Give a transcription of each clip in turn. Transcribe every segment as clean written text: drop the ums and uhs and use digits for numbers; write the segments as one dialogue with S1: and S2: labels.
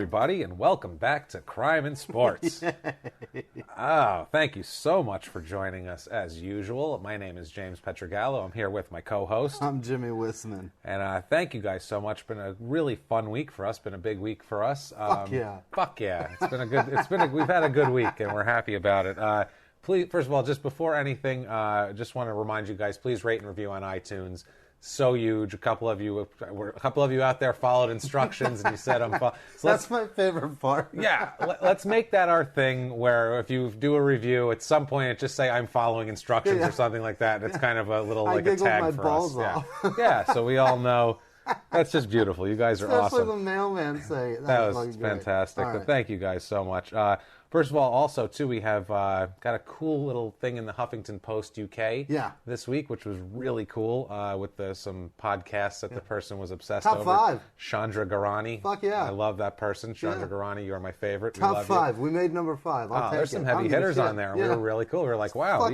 S1: everybody, and welcome back to Crime in Sports. Oh, thank you so much for joining us as usual. My name is James Pietragallo. I'm here with my co-host.
S2: I'm Jimmy Whisman.
S1: And thank you guys so much. It's been a really fun week for us. Been a big week for us.
S2: Fuck yeah.
S1: Fuck yeah. We've had a good week, and we're happy about it. Please, first of all, just before anything, just want to remind you guys, please rate and review on iTunes. So huge. A couple of you out there followed instructions, and you said I'm. So
S2: that's my favorite part.
S1: Yeah, let's make that our thing. Where if you do a review, at some point it just say I'm following instructions or something like that. It's kind of a little like a tag
S2: my
S1: for
S2: balls
S1: us.
S2: Off.
S1: Yeah, so we all know. That's just beautiful. You guys are
S2: Especially
S1: awesome.
S2: the mailman say
S1: that was fantastic. But thank you guys so much. First of all, also, too, we have got a cool little thing in the Huffington Post UK this week, which was really cool with some podcasts that the person was obsessed over.
S2: Top 5.
S1: Chandra Garani.
S2: Fuck yeah.
S1: I love that person. Chandra Garani, you are my favorite.
S2: Top 5. We made number 5. I'll take
S1: there's some heavy hitters on there.
S2: Yeah.
S1: We were really cool. We were like, wow,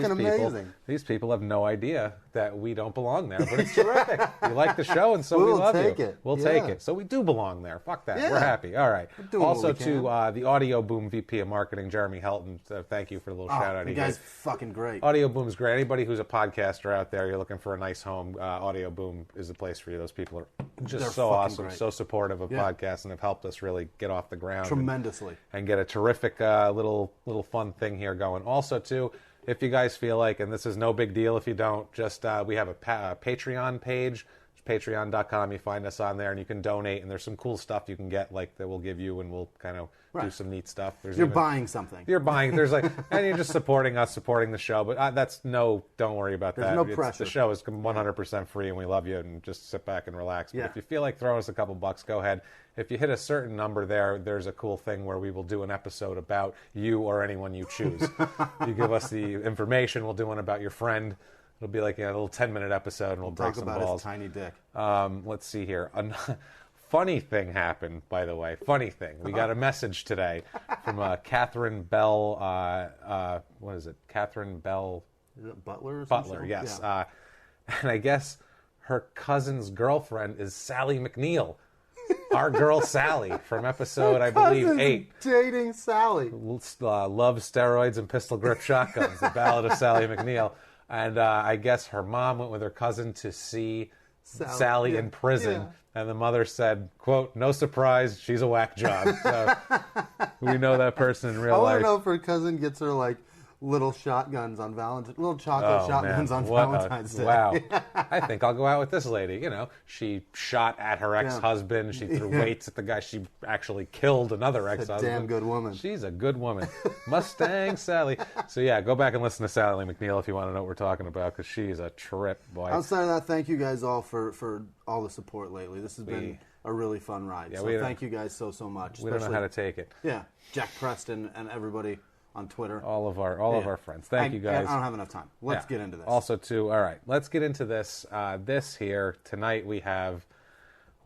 S1: these people have no idea that we don't belong there. But it's terrific. We like the show, and so we love you. We'll take it. So we do belong there. Fuck that.
S2: Yeah.
S1: We're happy. All right.
S2: Also,
S1: to the Audio Boom VP of Marketing, Jeremy Helton. Thank you for the little shout out.
S2: You guys fucking great.
S1: Audio Boom's great. Anybody who's a podcaster out there, you're looking for a nice home, Audio Boom is the place for you. Those people are just so awesome,
S2: great.
S1: So supportive of podcasts, and have helped us really get off the ground
S2: tremendously
S1: and get a terrific little fun thing here going. Also, too, if you guys feel like, and this is no big deal if you don't, just we have a Patreon page. Patreon.com. You find us on there, and you can donate. And there's some cool stuff you can get, like that we'll give you, and we'll kind of do some neat stuff.
S2: You're buying something.
S1: You're buying. There's like, and you're just supporting us, supporting the show. But don't worry about that.
S2: There's no pressure.
S1: The show is 100% free, and we love you. And just sit back and relax. But if you feel like throwing us a couple bucks, go ahead. If you hit a certain number there's a cool thing where we will do an episode about you or anyone you choose. You give us the information, we'll do one about your friend. It'll be like a little 10-minute episode, and we'll break some balls.
S2: Talk about his tiny dick.
S1: Let's see here. Funny thing happened, by the way. Funny thing. We got a message today from Catherine Bell. What is it? Catherine Bell.
S2: Is it Butler?
S1: Butler, yes. Yeah. And I guess her cousin's girlfriend is Sally McNeil. Our girl Sally from episode, I believe, 8.
S2: Dating Sally.
S1: Love steroids and pistol grip shotguns. The Ballad of Sally McNeil. And I guess her mom went with her cousin to see Sally in prison. Yeah. And the mother said, quote, "No surprise, she's a whack job." So we know that person in real life.
S2: I want to know if her cousin gets her, like, little shotguns on Valentine's, little chocolate shotguns on Valentine's Day.
S1: Wow. I think I'll go out with this lady. You know, she shot at her ex-husband. She threw weights at the guy. She actually killed another ex-husband.
S2: Damn good woman.
S1: She's a good woman. Mustang Sally. So yeah, go back and listen to Sally McNeil if you want to know what we're talking about, because she's a trip, boy.
S2: Outside of that, thank you guys all for all the support lately. This has been a really fun ride. Yeah, so thank you guys so much.
S1: We don't know how to take it.
S2: Yeah, Jack Preston and everybody on Twitter.
S1: All of our friends. Thank you guys.
S2: I don't have enough time. Let's get into this.
S1: Also, too, all right, let's get into this. This here, tonight we have,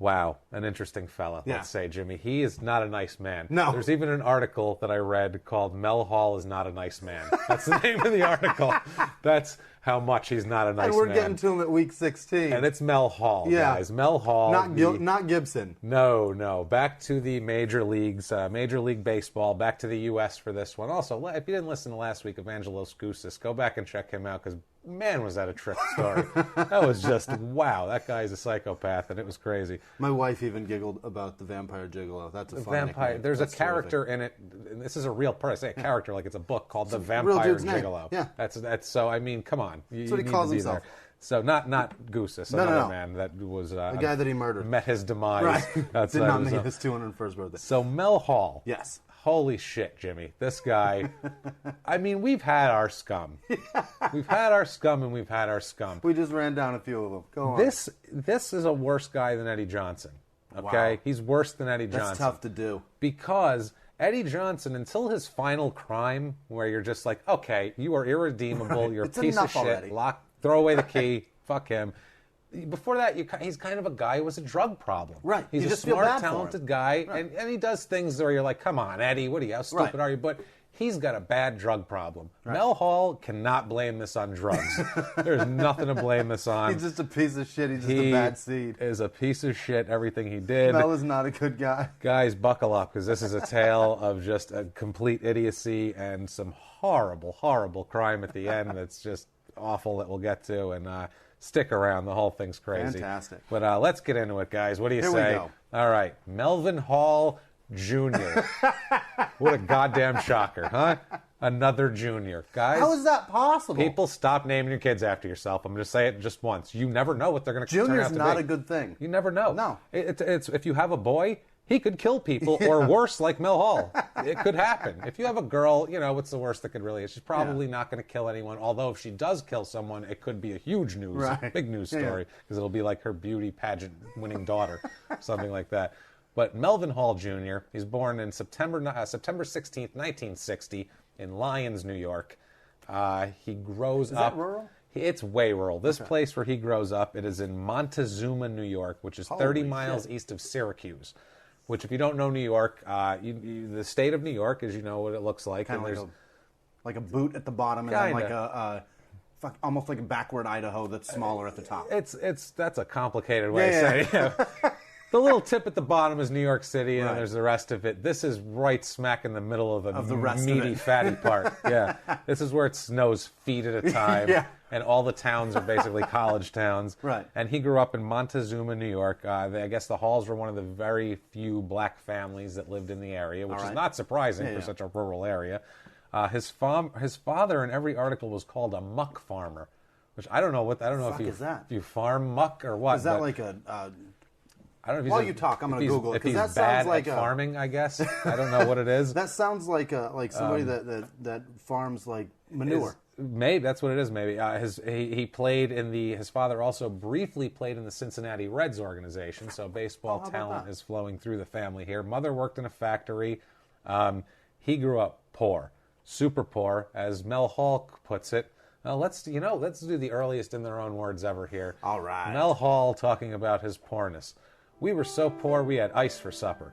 S1: an interesting fella, let's say, Jimmy. He is not a nice man.
S2: No.
S1: There's even an article that I read called Mel Hall is Not a Nice Man. That's the name of the article. That's how much he's not a nice man.
S2: And we're getting to him at week 16.
S1: And it's Mel Hall, guys. Mel Hall.
S2: Not Gibson.
S1: No. Back to the major leagues, Major League Baseball, back to the U.S. for this one. Also, if you didn't listen to last week, Evangelos Gousis, go back and check him out, because, man, was that a trip story. That was just, wow, that guy's a psychopath, and it was crazy.
S2: My wife even giggled about the vampire gigolo. That's a fun
S1: vampire.
S2: nickname.
S1: There's
S2: That's
S1: a character
S2: terrific.
S1: in it, and this is a real person. I say a character like it's a book called The Vampire Gigolo.
S2: Yeah.
S1: That's so, I mean, come on.
S2: That's what he calls himself.
S1: There. So not Gousis, another man that was
S2: the guy that he murdered.
S1: Met his demise.
S2: Right. Did not make his 201st birthday.
S1: So Mel Hall.
S2: Yes.
S1: Holy shit, Jimmy. This guy, I mean, we've had our scum. We've had our scum, and we've had our scum.
S2: We just ran down a few of them. Go on.
S1: This is a worse guy than Eddie Johnson. Okay? Wow. He's worse than Eddie Johnson.
S2: That's tough to do.
S1: Because Eddie Johnson, until his final crime, where you're just like, okay, you are irredeemable, you're a piece of shit, throw away the key, fuck him. Before that, he's kind of a guy who has a drug problem.
S2: Right.
S1: He's a smart, talented guy, and he does things where you're like, come on, Eddie, how stupid are you? But He's got a bad drug problem. Right. Mel Hall cannot blame this on drugs. There's nothing to blame this on.
S2: He's just a piece of shit. He's just a bad seed.
S1: He is a piece of shit, everything he did.
S2: Mel is not a good guy.
S1: Guys, buckle up, because this is a tale of just a complete idiocy and some horrible, horrible crime at the end that's just awful that we'll get to. And stick around. The whole thing's crazy.
S2: Fantastic.
S1: But let's get into it, guys. What do you say?
S2: Here we go.
S1: All right. Melvin Hall Jr. What a goddamn shocker, huh? Another junior. Guys,
S2: how is that possible?
S1: People, stop naming your kids after yourself. I'm going to say it just once. You never know what they're going to turn out to be.
S2: Junior's not a good thing.
S1: You never know.
S2: No.
S1: It's if you have a boy, he could kill people, or worse, like Mel Hall. It could happen. If you have a girl, what's the worst that could really? She's probably not going to kill anyone. Although if she does kill someone, it could be a huge news, big news story, because it'll be like her beauty pageant winning daughter, something like that. But Melvin Hall Jr., he's born in September 16th, 1960, in Lyons, New York. He grows up...
S2: Is that rural?
S1: It's way rural. This place where he grows up, it is in Montezuma, New York, which is 30 miles east of Syracuse. Which, if you don't know New York, the state of New York, as you know what it looks like.
S2: Kind of like a boot at the bottom, and then like almost like a backward Idaho that's smaller at the top.
S1: That's a complicated way of saying it. The little tip at the bottom is New York City, and then there's the rest of it. This is right smack in the middle of the meaty, fatty part. Yeah, this is where it snows feet at a time, and all the towns are basically college towns.
S2: Right.
S1: And he grew up in Montezuma, New York. I guess the Halls were one of the very few black families that lived in the area, which is not surprising for such a rural area. His father in every article was called a muck farmer, which I don't know if you farm muck or what.
S2: Is that like a
S1: I don't know if
S2: While you talk, I'm going to Google it,
S1: because that sounds like farming, I guess. I don't know what it is.
S2: That sounds like somebody that farms like manure.
S1: Maybe that's what it is. Maybe he played in his father also briefly played in the Cincinnati Reds organization. So baseball talent is flowing through the family here. Mother worked in a factory. He grew up poor, super poor, as Mel Hall puts it. Let's do the earliest in their own words ever here.
S2: All right.
S1: Mel Hall talking about his poorness. We were so poor we had ice for supper.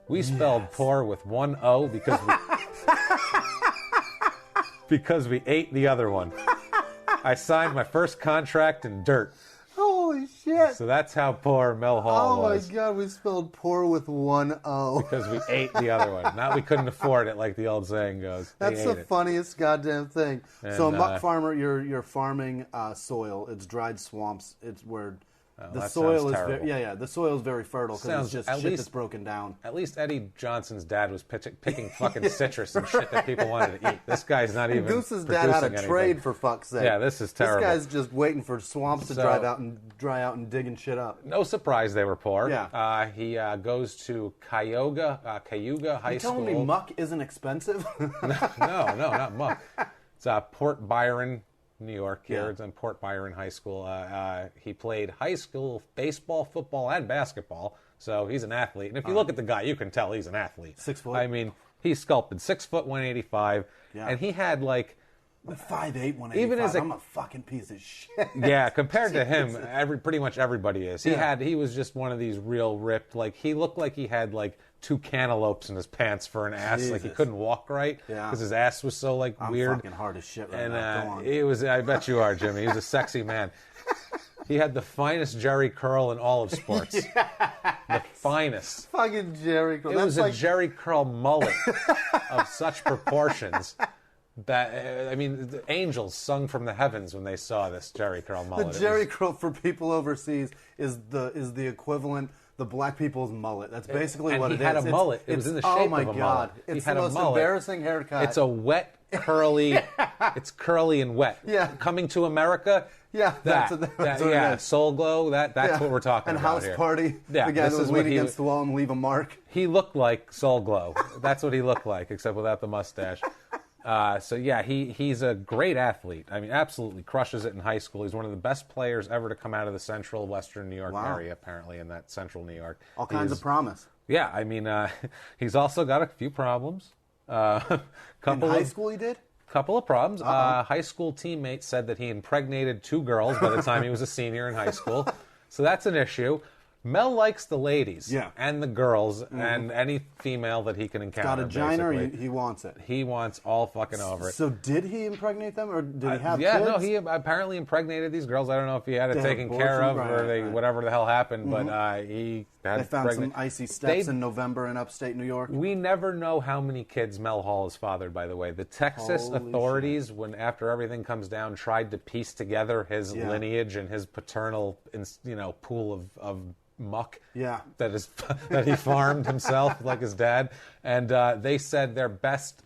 S1: We spelled poor with one O because we ate the other one. I signed my first contract in dirt.
S2: Holy shit.
S1: So that's how poor Mel Hall was.
S2: Oh my God, we spelled poor with one O.
S1: Because we ate the other one. Not we couldn't afford it, like the old saying goes.
S2: That's the funniest goddamn thing. And, so a muck farmer, you're farming soil. It's dried swamps. It's where... the soil is the soil is very fertile because it's just shit that's broken down.
S1: At least Eddie Johnson's dad was picking fucking citrus and shit that people wanted to eat. This guy's not even.
S2: Goose's dad had a trade, for fuck's sake.
S1: Yeah, this is terrible.
S2: This guy's just waiting for swamps to dry out and digging shit up.
S1: No surprise they were poor.
S2: Yeah.
S1: He goes to Cayuga High School.
S2: You telling me muck isn't expensive?
S1: No, not muck. It's Port Byron, New York here. It's in Port Byron High School. He played high school baseball, football, and basketball. So he's an athlete. And if you look at the guy, you can tell he's an athlete.
S2: 6 foot.
S1: I mean, he's sculpted 6 foot, 185. Yeah. And he had like...
S2: I'm 5'8", 185. I'm a fucking piece of shit.
S1: Yeah, compared to him, pretty much everybody is. He was just one of these real ripped, like he looked like he had like 2 cantaloupes in his pants for an ass. Jesus. Like he couldn't walk right because his ass was so like weird.
S2: I'm fucking hard as shit right now. Go on.
S1: It was. I bet you are, Jimmy. He was a sexy man. He had the finest Jerry curl in all of sports. The finest.
S2: Fucking Jerry curl.
S1: It was a Jerry curl mullet of such proportions that, I mean, the angels sung from the heavens when they saw this Jerry curl mullet.
S2: The Jerry curl for people overseas is the equivalent. The black people's mullet. That's basically what it is.
S1: And he had a mullet. It was in the shape of a mullet. Oh my God.
S2: It's the most embarrassing haircut.
S1: It's a wet, curly, it's curly and wet.
S2: Yeah.
S1: Coming to America.
S2: Yeah. That's what it is.
S1: Soul Glow, that's what we're talking
S2: and
S1: about
S2: here. And House Party. Yeah. The guy that would lean against the wall and leave a mark.
S1: He looked like Soul Glow. That's what he looked like, except without the mustache. He's a great athlete. I mean, absolutely crushes it in high school. He's one of the best players ever to come out of the central western New York area, apparently, in that central New York.
S2: All kinds of promise.
S1: Yeah, I mean, he's also got a few problems.
S2: In high school he did?
S1: Couple of problems. High school teammates said that he impregnated 2 girls by the time he was a senior in high school. So that's an issue. Mel likes the ladies
S2: Yeah.
S1: and the girls and any female that he can encounter.
S2: Got a giner, he wants it.
S1: He wants all fucking over it.
S2: So did he impregnate them, or did he have
S1: yeah,
S2: kids?
S1: no, he apparently impregnated these girls. I don't know if he had it taken care of or whatever the hell happened, but he had
S2: They found some icy steps in November in upstate New York.
S1: We never know how many kids Mel Hall has fathered, by the way. The Texas authorities, when after everything comes down, tried to piece together his lineage and his paternal, pool of muck that he farmed himself like his dad, and they said their best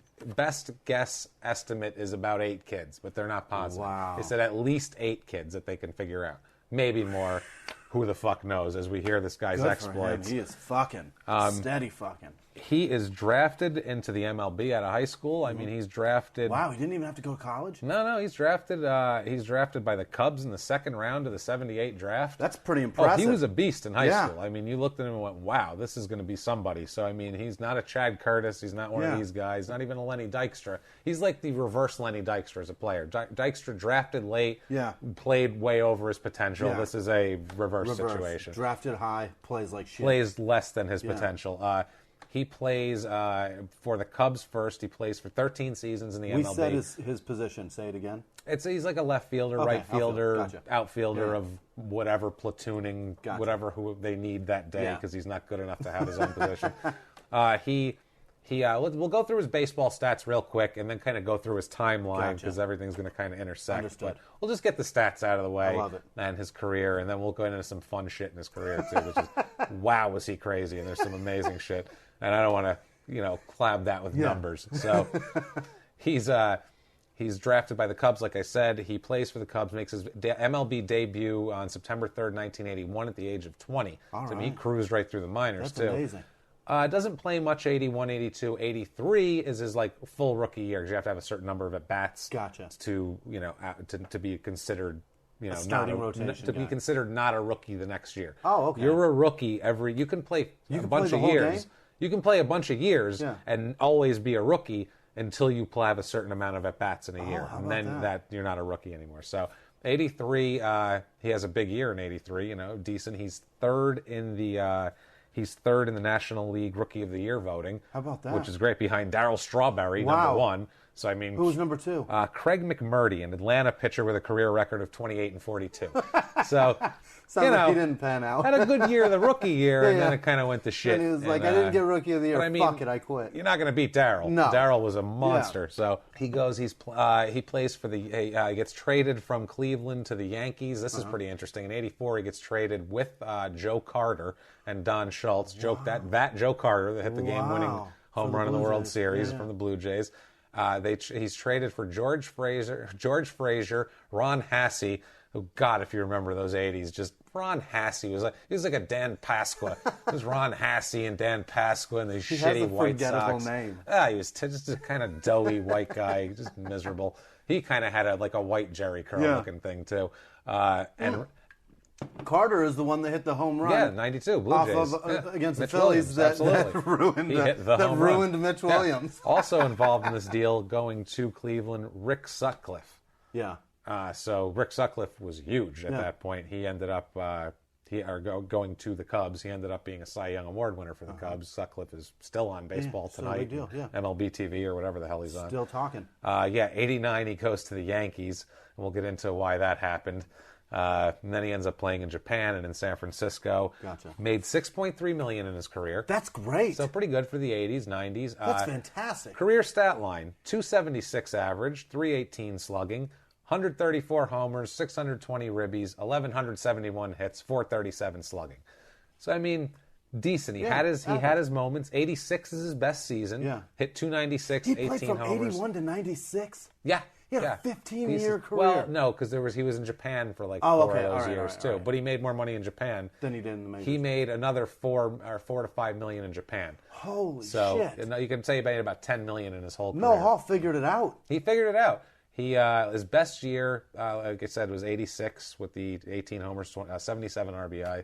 S1: guess estimate is about 8 kids, but they're not positive.
S2: Wow.
S1: They said at least 8 kids that they can figure out, maybe more. Who the fuck knows? As we hear this guy's exploits,
S2: he is fucking steady fucking.
S1: He is drafted into the MLB out of high school. I mean, he's drafted.
S2: Wow, he didn't even have to go to college?
S1: No, he's drafted. He's drafted by the Cubs in the second round of the '78 draft.
S2: That's pretty impressive.
S1: Oh, he was a beast in high school. I mean, you looked at him and went, "Wow, this is going to be somebody." So, I mean, he's not a Chad Curtis. He's not one of these guys. Not even a Lenny Dykstra. He's like the reverse Lenny Dykstra as a player. Dykstra drafted late. Played way over his potential. Yeah. This is a reverse situation.
S2: Drafted high, plays like shit.
S1: Plays less than his potential. He plays for the Cubs first. He plays for 13 seasons in the MLB.
S2: We said his position. Say it again.
S1: He's like a left fielder, right fielder, outfielder of whatever platooning, whatever who they need that day because he's not good enough to have his own position. We'll go through his baseball stats real quick and then kind of go through his timeline because everything's going to kind of intersect.
S2: Understood.
S1: But we'll just get the stats out of the way.
S2: I love it.
S1: And his career, and then we'll go into some fun shit in his career too, which is wow, was he crazy? And there's some amazing shit. And I don't want to, clab that with numbers. So he's drafted by the Cubs, like I said. He plays for the Cubs, makes his MLB debut on September 3rd, 1981 at the age of 20.
S2: All right.
S1: I mean, he cruised right through the minors,
S2: That's amazing.
S1: Doesn't play much 81, 82. 83 is his full rookie year because you have to have a certain number of at-bats to be considered a
S2: starting rotation
S1: to be considered not a rookie the next year.
S2: Oh, okay.
S1: You're a rookie you can play a bunch of years. You can play a bunch of years and always be a rookie until you have a certain amount of at-bats in a year. And then that you're not a rookie anymore. So 83, he has a big year in 83, decent. He's third in the National League Rookie of the Year voting.
S2: How about that?
S1: Which is great, behind Darryl Strawberry, number 1. So, I mean...
S2: Who was number 2?
S1: Craig McMurdy, an Atlanta pitcher with a career record of 28 and 42. So,
S2: sounds like he didn't pan out.
S1: Had a good year the rookie year, and then it kind of went to shit.
S2: And he was like, I didn't get Rookie of the Year. Fuck it, I quit.
S1: You're not going to beat Darryl.
S2: No.
S1: Darryl was a monster. So, he goes, he plays for the... he gets traded from Cleveland to the Yankees. This is pretty interesting. In 84, he gets traded with Joe Carter and Don Schultz. That Joe Carter that hit the game-winning home run in the World Series from the Blue Jays. He's traded for George Frazier, Ron Hasse. Oh God, if you remember those '80s, just Ron Hasse was like a Dan Pasqua. It was Ron Hasse and Dan Pasqua and these shitty White Sox.
S2: Name.
S1: He was just a kind of doughy white guy, just miserable. He kind of had a white Jerry curl looking thing too. And
S2: Carter is the one that hit the home run.
S1: Yeah, 92 Blue Jays
S2: against
S1: Mitch
S2: the Phillies
S1: Williams,
S2: that ruined Mitch Williams.
S1: Also involved in this deal, going to Cleveland, Rick Sutcliffe.
S2: Yeah.
S1: So Rick Sutcliffe was huge at that point. He ended up going to the Cubs. He ended up being a Cy Young Award winner for the Cubs. Sutcliffe is still on baseball tonight,
S2: big deal,
S1: MLB TV or whatever the hell he's on.
S2: Still talking.
S1: 89 he goes to the Yankees, and we'll get into why that happened. And then he ends up playing in Japan and in San Francisco.
S2: Gotcha.
S1: Made $6.3 million in his career.
S2: That's great.
S1: So pretty good for the 80s, 90s.
S2: That's fantastic.
S1: Career stat line: 276 average, 318 slugging, 134 homers, 620 ribbies, 1,171 hits, 437 slugging. So I mean, decent. He had his moments. 86 is his best season.
S2: Yeah.
S1: Hit 296,
S2: he
S1: 18
S2: played from
S1: homers.
S2: 81 to 96.
S1: Yeah.
S2: He had a 15-year career.
S1: Well, no, because he was in Japan for 4 of those years too. Right. But he made more money in Japan
S2: than he did in the majors.
S1: He made another $4 to $5 million in Japan.
S2: Holy shit!
S1: So you can say he made about $10 million in his whole career.
S2: Mel Hall figured it out.
S1: He figured it out. His best year, like I said, was 86 with the 18 homers, 77 RBI.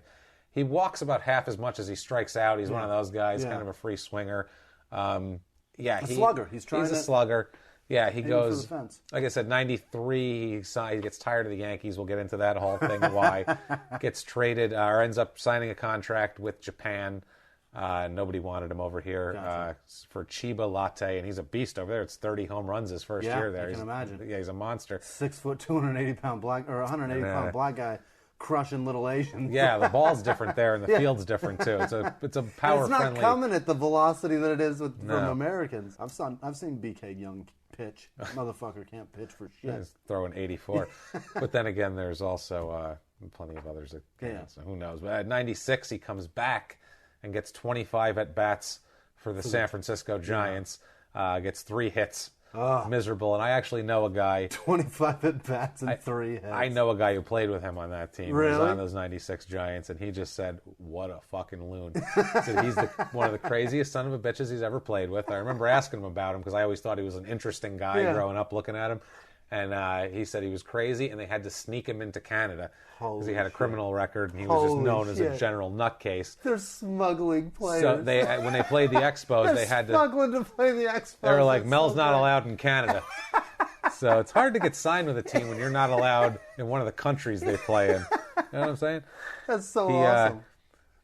S1: He walks about half as much as he strikes out. He's one of those guys, kind of a free swinger.
S2: A slugger. He's a
S1: slugger. Yeah, he goes,
S2: for the fence.
S1: Like I said, 93, he gets tired of the Yankees. We'll get into that whole thing, why. Gets traded, or ends up signing a contract with Japan. Nobody wanted him over here for Chiba Latte, and he's a beast over there. It's 30 home runs his first year there.
S2: I can imagine.
S1: Yeah, he's a monster.
S2: 6 foot, 280-pound black, or 180-pound black guy. Crushing little Asians.
S1: Yeah, the ball's different there, and the field's different too. It's a power.
S2: It's not
S1: friendly.
S2: coming at the velocity that it is from Americans. I've seen BK Young pitch. Motherfucker can't pitch for shit.
S1: He's throwing 84, but then again, there's also plenty of others. So who knows? But at 96, he comes back and gets 25 at bats for the San Francisco Giants. Gets 3 hits. Miserable. And I actually know a guy. 25 at bats and 3 hits. I know a guy who played with him on that team.
S2: Really?
S1: He was on those 96 Giants, and he just said, what a fucking loon. So he's one of the craziest son of a bitches he's ever played with. I remember asking him about him because I always thought he was an interesting guy growing up looking at him. And he said he was crazy, and they had to sneak him into Canada because he had a criminal record, and he was just known as a general nutcase.
S2: They're smuggling players.
S1: So when they played the Expos, they had to
S2: smuggling to play the Expos.
S1: They were like, Mel's not allowed in Canada. So it's hard to get signed with a team when you're not allowed in one of the countries they play in. You know what I'm saying?
S2: That's so awesome.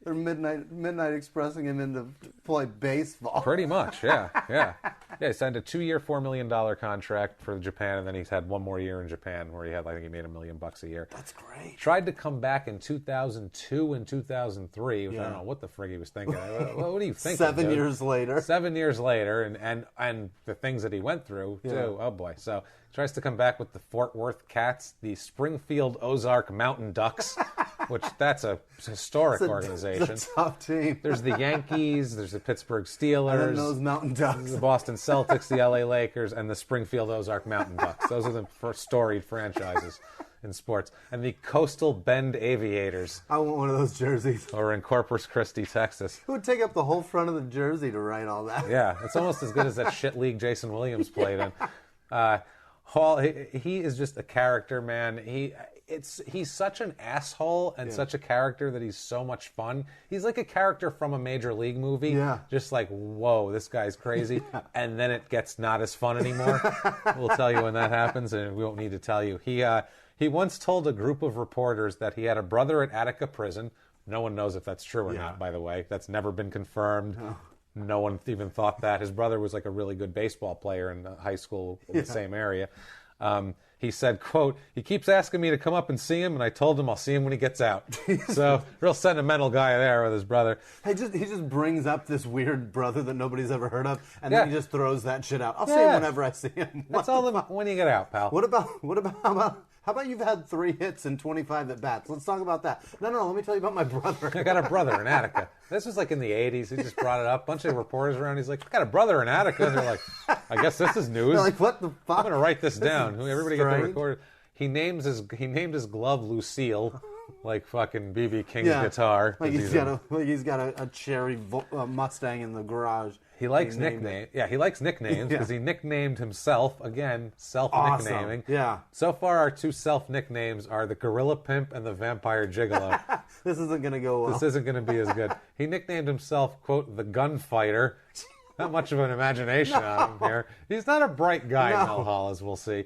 S2: They're midnight expressing him into play baseball.
S1: Pretty much, yeah. Yeah, he signed a 2-year, $4 million contract for Japan, and then he's had 1 more year in Japan where I think he made $1 million a year.
S2: That's great.
S1: Tried to come back in 2002 and 2003, which I don't know what the frig he was thinking. What do you think?
S2: 7 years later.
S1: 7 years later, and the things that he went through, too. Oh, boy. So tries to come back with the Fort Worth Cats, the Springfield Ozark Mountain Ducks, which that's a historic organization.
S2: It's a tough team.
S1: There's the Yankees, there's the Pittsburgh Steelers,
S2: and those Mountain Ducks,
S1: the Boston Celtics, the LA Lakers, and the Springfield Ozark Mountain Ducks. Those are the first storied franchises in sports. And the Coastal Bend Aviators.
S2: I want one of those jerseys.
S1: Or in Corpus Christi, Texas.
S2: It would take up the whole front of the jersey to write all that.
S1: Yeah, it's almost as good as that shit league Jason Williams played in. Hall, he is just a character, man. He's such an asshole and such a character that he's so much fun. He's like a character from a major league movie.
S2: Yeah.
S1: Just like, whoa, this guy's crazy. And then it gets not as fun anymore. We'll tell you when that happens, and we won't need to tell you. He once told a group of reporters that he had a brother at Attica Prison. No one knows if that's true or not, by the way. That's never been confirmed. No one even thought that. His brother was like a really good baseball player in high school in the same area. He said, quote, he keeps asking me to come up and see him, and I told him I'll see him when he gets out. So, real sentimental guy there with his brother.
S2: He just brings up this weird brother that nobody's ever heard of, and then he just throws that shit out. I'll see him whenever I see him.
S1: That's all when you get out, pal.
S2: How about you've had 3 hits and 25 at bats? Let's talk about that. No, let me tell you about my brother.
S1: I got a brother in Attica. This was like in the 80s. He just brought it up. A bunch of reporters around. He's like, I got a brother in Attica. And they're like, I guess this is news.
S2: They're like, what the fuck?
S1: I'm going to write this down. Everybody get the recorder. He named his glove Lucille, like fucking B.B. King's guitar.
S2: Like he's got a cherry Mustang in the garage.
S1: He likes nicknames. Yeah, he likes nicknames because he nicknamed himself, again, self-nicknaming.
S2: Awesome. Yeah.
S1: So far, our 2 self-nicknames are the Gorilla Pimp and the Vampire Gigolo.
S2: This isn't going to go well.
S1: This isn't going to be as good. He nicknamed himself, quote, the Gunfighter. Not much of an imagination on him here. He's not a bright guy, Mel Hall, as we'll see.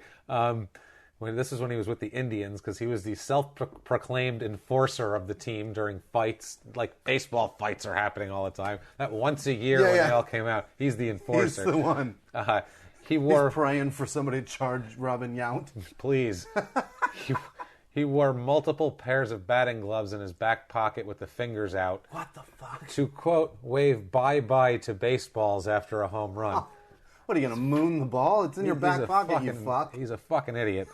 S1: This is when he was with the Indians, because he was the self-proclaimed enforcer of the team during fights. Like, baseball fights are happening all the time. That once a year when they all came out, he's the enforcer.
S2: He's the one.
S1: He's
S2: praying for somebody to charge Robin Yount.
S1: Please. He wore multiple pairs of batting gloves in his back pocket with the fingers out.
S2: What the fuck?
S1: To, quote, wave bye-bye to baseballs after a home run.
S2: Oh. What, are you going to moon the ball? It's in your back pocket, you fuck.
S1: He's a fucking idiot.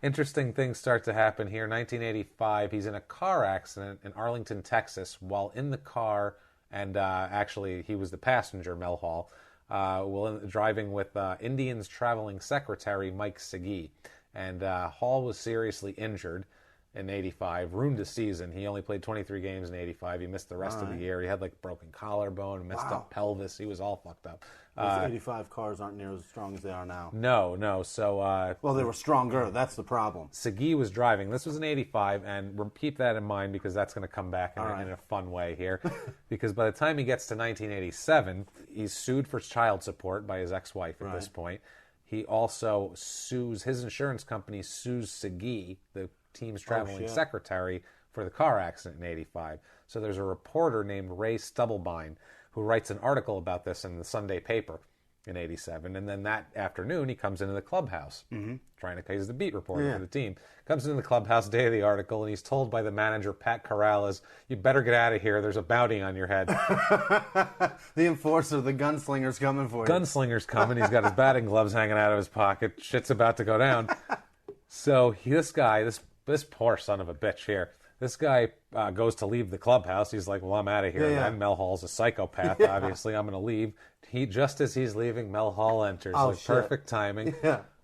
S1: Interesting things start to happen here. 1985, he's in a car accident in Arlington, Texas. While in the car, and actually he was the passenger, Mel Hall, driving with Indians traveling secretary Mike Segee. And Hall was seriously injured. in 85, ruined his season. He only played 23 games in 85. He missed the rest of the year. He had like broken collarbone, messed up pelvis. He was all fucked up.
S2: Those 85 cars aren't near as strong as they are now.
S1: No. So,
S2: well, they were stronger. That's the problem.
S1: Segui was driving. This was in 85, and keep that in mind because that's going to come back in a fun way here. Because by the time he gets to 1987, he's sued for child support by his ex-wife at this point. He also sues, his insurance company sues Segui, the team's traveling secretary, for the car accident in 85. So there's a reporter named Ray Stubblebine who writes an article about this in the Sunday paper in 87. And then that afternoon, he comes into the clubhouse, he's the beat reporter for the team. Comes into the clubhouse, day of the article, and he's told by the manager, Pat Corrales, you better get out of here. There's a bounty on your head.
S2: The enforcer, the gunslinger's coming for you.
S1: Gunslinger's coming. He's got his batting gloves hanging out of his pocket. Shit's about to go down. So this guy, this poor son of a bitch here, this guy goes to leave the clubhouse. He's like, well, I'm out of here. And Mel Hall's a psychopath, obviously. I'm going to leave. Just as he's leaving, Mel Hall enters. Perfect timing.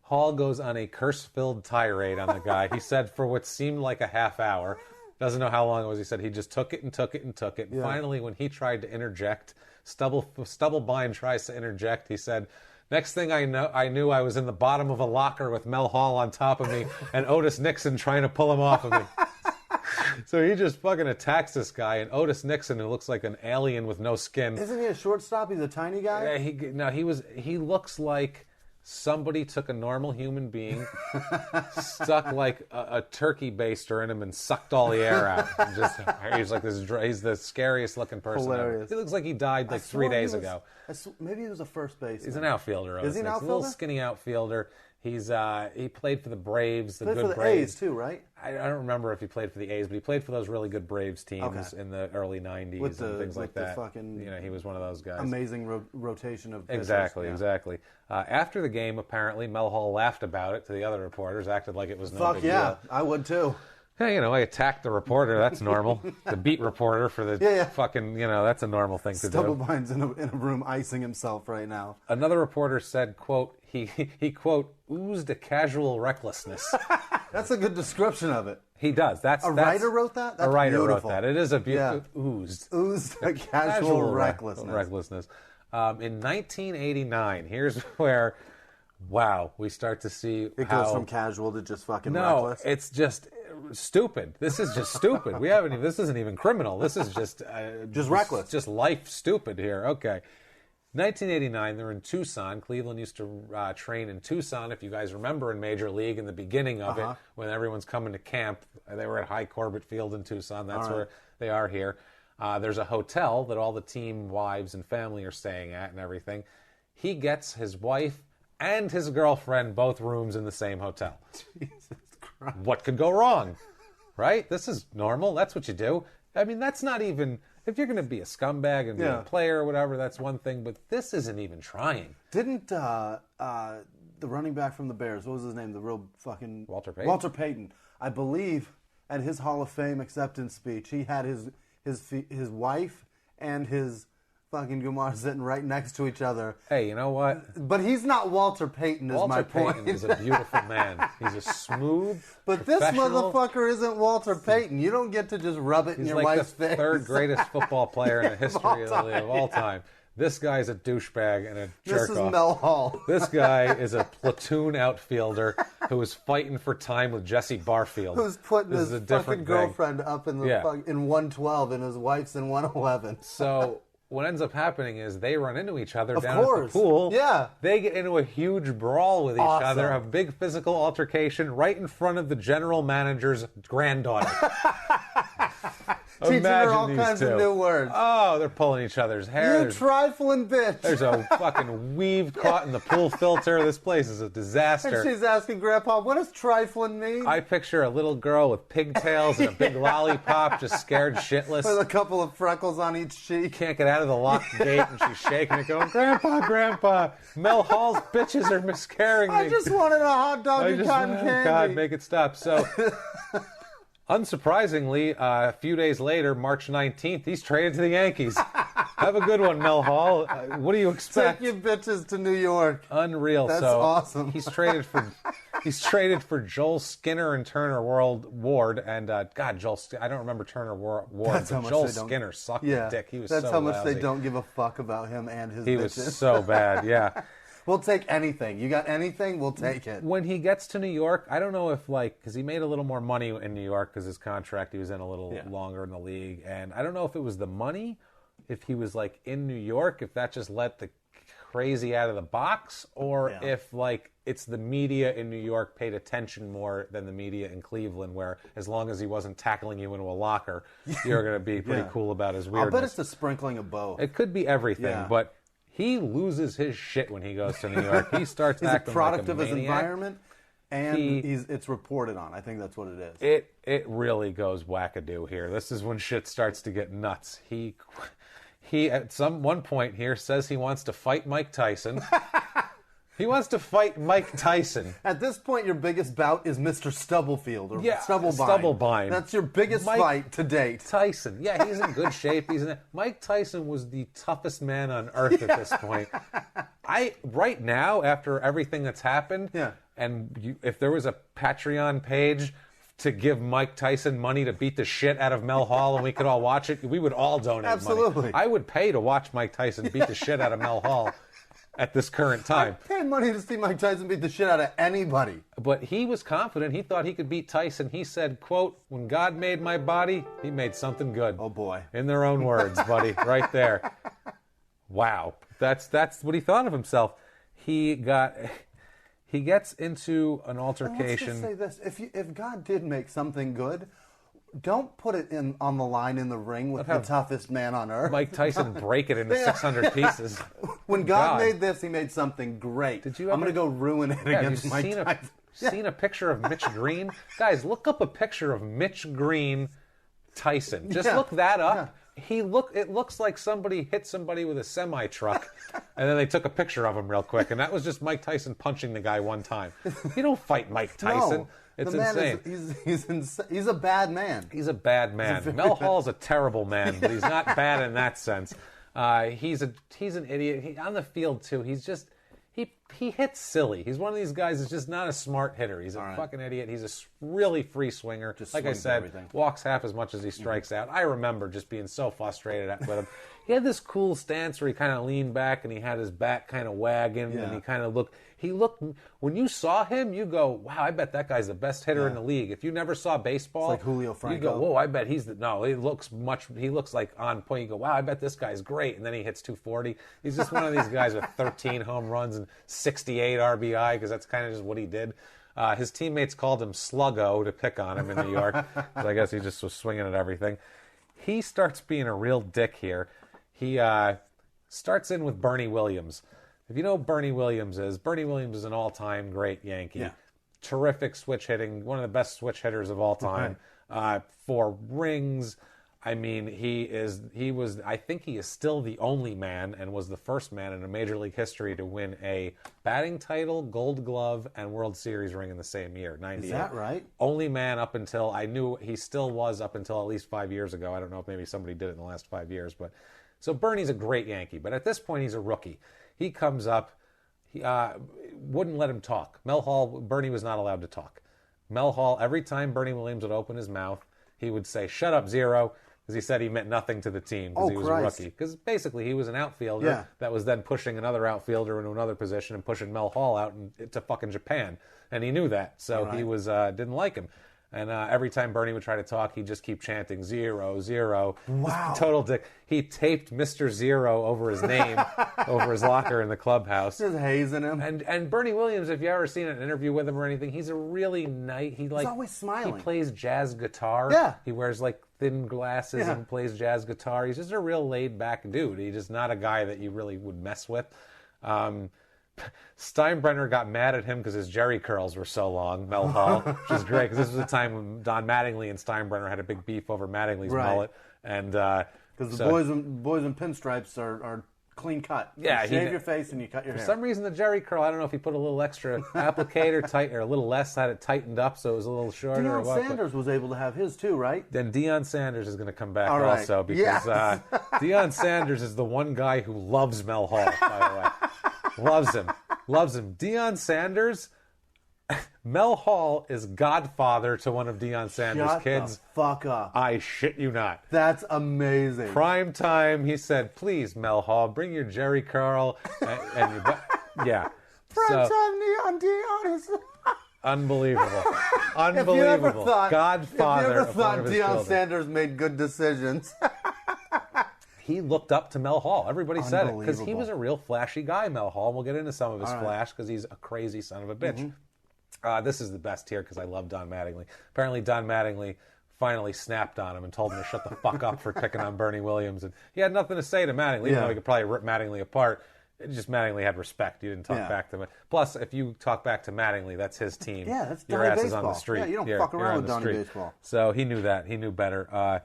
S1: Hall goes on a curse-filled tirade on the guy. He said for what seemed like a half hour, doesn't know how long it was, he said he just took it and took it and took it. And finally, when he tried to interject, Stubblebine tries to interject, he said, next thing I knew I was in the bottom of a locker with Mel Hall on top of me and Otis Nixon trying to pull him off of me. So he just fucking attacks this guy, and Otis Nixon, who looks like an alien with no skin.
S2: Isn't he a shortstop? He's a tiny guy?
S1: Yeah, he looks like somebody took a normal human being, stuck like a turkey baster in him, and sucked all the air out. He's the scariest looking person ever. He looks like he died like 3 days ago.
S2: Maybe he was a first baseman.
S1: He's an outfielder.
S2: Is he an outfielder?
S1: A little skinny outfielder. He played for the Braves,
S2: played for the A's too, right?
S1: I don't remember if he played for the A's, but he played for those really good Braves teams in the early 90s and things like that. He was one of those guys.
S2: Amazing rotation of pitchers.
S1: Exactly. After the game, apparently, Mel Hall laughed about it to the other reporters, acted like it was no big deal.
S2: I would too.
S1: Hey, I attacked the reporter. That's normal. The beat reporter for the fucking, that's a normal thing to do.
S2: Stubblebine's in a room icing himself right now.
S1: Another reporter said, quote, he quote, oozed a casual recklessness.
S2: That's a good description of it.
S1: He does. That's
S2: writer wrote that? That's
S1: a writer
S2: beautiful.
S1: wrote that. It is a beautiful
S2: oozed a casual recklessness.
S1: In 1989, here's where, we start to see
S2: it goes from casual to just fucking reckless.
S1: No, it's just stupid. This is just stupid. This isn't even criminal. This is just
S2: reckless.
S1: Just life stupid here. Okay. 1989, they're in Tucson. Cleveland used to train in Tucson. If you guys remember in Major League in the beginning of it, when everyone's coming to camp, they were at High Corbett Field in Tucson. That's where they are here. There's a hotel that all the team wives and family are staying at and everything. He gets his wife and his girlfriend both rooms in the same hotel.
S2: Jesus Christ.
S1: What could go wrong? Right? This is normal. That's what you do. I mean, that's not even... If you're going to be a scumbag and be a player or whatever, that's one thing, but this isn't even trying.
S2: Didn't the running back from the Bears, what was his name, the real fucking...
S1: Walter Payton?
S2: Walter Payton. I believe at his Hall of Fame acceptance speech, he had his wife and his fucking Gumar sitting right next to each other.
S1: Hey, you know what?
S2: But he's not Walter Payton, is my point.
S1: Walter Payton is a beautiful man. He's a smooth,
S2: but this motherfucker isn't Walter Payton. You don't get to just rub it in your wife's face.
S1: He's like the third greatest football player in the history of all time. This guy's a douchebag and a jerk-off.
S2: This is Mel Hall.
S1: This guy is a platoon outfielder who is fighting for time with Jesse Barfield.
S2: Who's putting his fucking girlfriend up in the in 112 and his wife's in 111.
S1: So... what ends up happening is they run into each other down at the pool.
S2: Yeah.
S1: They get into a huge brawl with each other, a big physical altercation right in front of the general manager's granddaughter.
S2: Teaching her all kinds of new words.
S1: Oh, they're pulling each other's hair.
S2: You trifling bitch.
S1: There's a fucking weave caught in the pool filter. This place is a disaster.
S2: And she's asking Grandpa, what does trifling mean?
S1: I picture a little girl with pigtails and a big lollipop, just scared shitless.
S2: With a couple of freckles on each cheek.
S1: Can't get out of the locked gate, and she's shaking it, going, Grandpa, Mel Hall's bitches are miscarrying me.
S2: I just wanted a hot dog and cotton candy.
S1: God, make it stop. So... unsurprisingly, a few days later, March 19th, he's traded to the Yankees. Have a good one, Mel Hall. What do you expect?
S2: Take your bitches to New York.
S1: Unreal.
S2: That's awesome.
S1: He's traded for He's traded for Joel Skinner and Turner Ward, and God, I don't remember Turner Ward, but Joel Skinner sucked a dick. He was
S2: that's
S1: so
S2: how much
S1: lousy.
S2: They don't give a fuck about him and his
S1: He
S2: bitches.
S1: was so bad, yeah.
S2: We'll take anything. You got anything, we'll take it.
S1: When he gets to New York, I don't know if, because he made a little more money in New York because his contract, he was in a little longer in the league. And I don't know if it was the money, if he was, in New York, if that just let the crazy out of the box, or if, it's the media in New York paid attention more than the media in Cleveland, where as long as he wasn't tackling you into a locker, you're going to be pretty cool about his weirdness.
S2: I'll bet it's a sprinkling of both.
S1: It could be everything, but... He loses his shit when he goes to New York. He starts acting like a
S2: product of his environment, and it's reported on. I think that's what it is.
S1: It really goes wackadoo here. This is when shit starts to get nuts. He at one point here says he wants to fight Mike Tyson. He wants to fight Mike Tyson.
S2: At this point, your biggest bout is Mr. Stubblefield or Stubblebine.
S1: Stubblebine.
S2: That's your biggest fight to date.
S1: Tyson. Yeah, he's in good shape. Mike Tyson was the toughest man on earth at this point. Right now, after everything that's happened, and if there was a Patreon page to give Mike Tyson money to beat the shit out of Mel Hall and we could all watch it, we would all donate money. I would pay to watch Mike Tyson beat the shit out of Mel Hall. At this current time.
S2: I paid money to see Mike Tyson beat the shit out of anybody.
S1: But he was confident. He thought he could beat Tyson. He said, quote, "When God made my body, he made something good."
S2: Oh, boy.
S1: In their own words, buddy, right there. Wow. That's what he thought of himself. He gets into an altercation.
S2: Let's just say this. If God did make something good, don't put it on the line in the ring with the toughest man on earth.
S1: Mike Tyson break it into 600 pieces.
S2: When God made this, he made something great. I'm going to go ruin it against Mike Tyson.
S1: Seen a picture of Mitch Green? Guys, look up a picture of Mitch Green Tyson. Just look that up. It looks like somebody hit somebody with a semi-truck, and then they took a picture of him real quick, and that was just Mike Tyson punching the guy one time. You don't fight Mike Tyson.
S2: No.
S1: It's
S2: the man
S1: insane.
S2: He's a bad man.
S1: He's a bad man. Mel Hall's a terrible man, but he's not bad in that sense. He's an idiot. On the field too. He's just he hits silly. He's one of these guys that's just not a smart hitter. He's a fucking idiot. He's a really free swinger. Just like I said, walks half as much as he strikes out. I remember just being so frustrated with him. He had this cool stance where he kind of leaned back and he had his back kind of wagging and he kind of looked. When you saw him, you go, wow, I bet that guy's the best hitter in the league. If you never saw baseball,
S2: it's like Julio Franco.
S1: You go, whoa, I bet he looks like on point. You go, wow, I bet this guy's great. And then he hits 240. He's just one of these guys with 13 home runs and 68 RBI because that's kind of just what he did. His teammates called him Sluggo to pick on him in New York. I guess he just was swinging at everything. He starts being a real dick here. He starts in with Bernie Williams. If you know who Bernie Williams is an all-time great Yankee. Yeah. Terrific switch hitting, one of the best switch hitters of all time. 4 rings. I mean, I think he is still the only man and was the first man in a Major League history to win a batting title, Gold Glove, and World Series ring in the same year, 98.
S2: Is that right?
S1: Only man up until, I knew he still was up until at least 5 years ago. I don't know if maybe somebody did it in the last 5 years. So Bernie's a great Yankee, but at this point he's a rookie. He comes up, he wouldn't let him talk. Bernie was not allowed to talk. Mel Hall, every time Bernie Williams would open his mouth, he would say, "Shut up, Zero," because he said he meant nothing to the team because he was a rookie. Because basically he was an outfielder that was then pushing another outfielder into another position and pushing Mel Hall out to fucking Japan. And he knew that, so he was didn't like him. And every time Bernie would try to talk, he'd just keep chanting 0, 0.
S2: Wow.
S1: Total dick. He taped Mr. Zero over his name, over his locker in the clubhouse.
S2: Just hazing him.
S1: And Bernie Williams, if you ever seen an interview with him or anything, he's a really nice... He's
S2: always smiling.
S1: He plays jazz guitar.
S2: Yeah.
S1: He wears thin glasses and plays jazz guitar. He's just a real laid-back dude. He's just not a guy that you really would mess with. Steinbrenner got mad at him because his jerry curls were so long, Mel Hall, which is great because this was a time when Don Mattingly and Steinbrenner had a big beef over Mattingly's mullet. And
S2: because the boys in pinstripes are clean cut.
S1: Yeah,
S2: you shave your face and you cut your hair.
S1: For some reason, the jerry curl, I don't know if he put a little extra applicator or a little less, had it tightened up so it was a little shorter.
S2: Deion Sanders was able to have his too, right?
S1: Then Deion Sanders is going to come back also because Deion Sanders is the one guy who loves Mel Hall, by the way. Loves him. Deion Sanders, Mel Hall is godfather to one of Deion Sanders' kids.
S2: Shut the fuck up.
S1: I shit you not.
S2: That's amazing.
S1: Prime time, he said, please, Mel Hall, bring your Jerry curl. and yeah.
S2: Prime time Deion is...
S1: Unbelievable. Unbelievable. Godfather.
S2: If you ever
S1: of one
S2: thought
S1: of his
S2: Deion
S1: children.
S2: Sanders made good decisions.
S1: He looked up to Mel Hall. Everybody said it. Because he was a real flashy guy, Mel Hall. We'll get into some of his flash because he's a crazy son of a bitch. This is the best here because I love Don Mattingly. Apparently Don Mattingly finally snapped on him and told him to shut the fuck up for picking on Bernie Williams. And he had nothing to say to Mattingly, even though he could probably rip Mattingly apart. It just Mattingly had respect. You didn't talk back to him. Plus, if you talk back to Mattingly, that's his team.
S2: Yeah, that's
S1: your
S2: Donnie
S1: ass
S2: Baseball.
S1: is on the street.
S2: Yeah, you don't fuck around with Donnie Baseball.
S1: So he knew that. He knew better.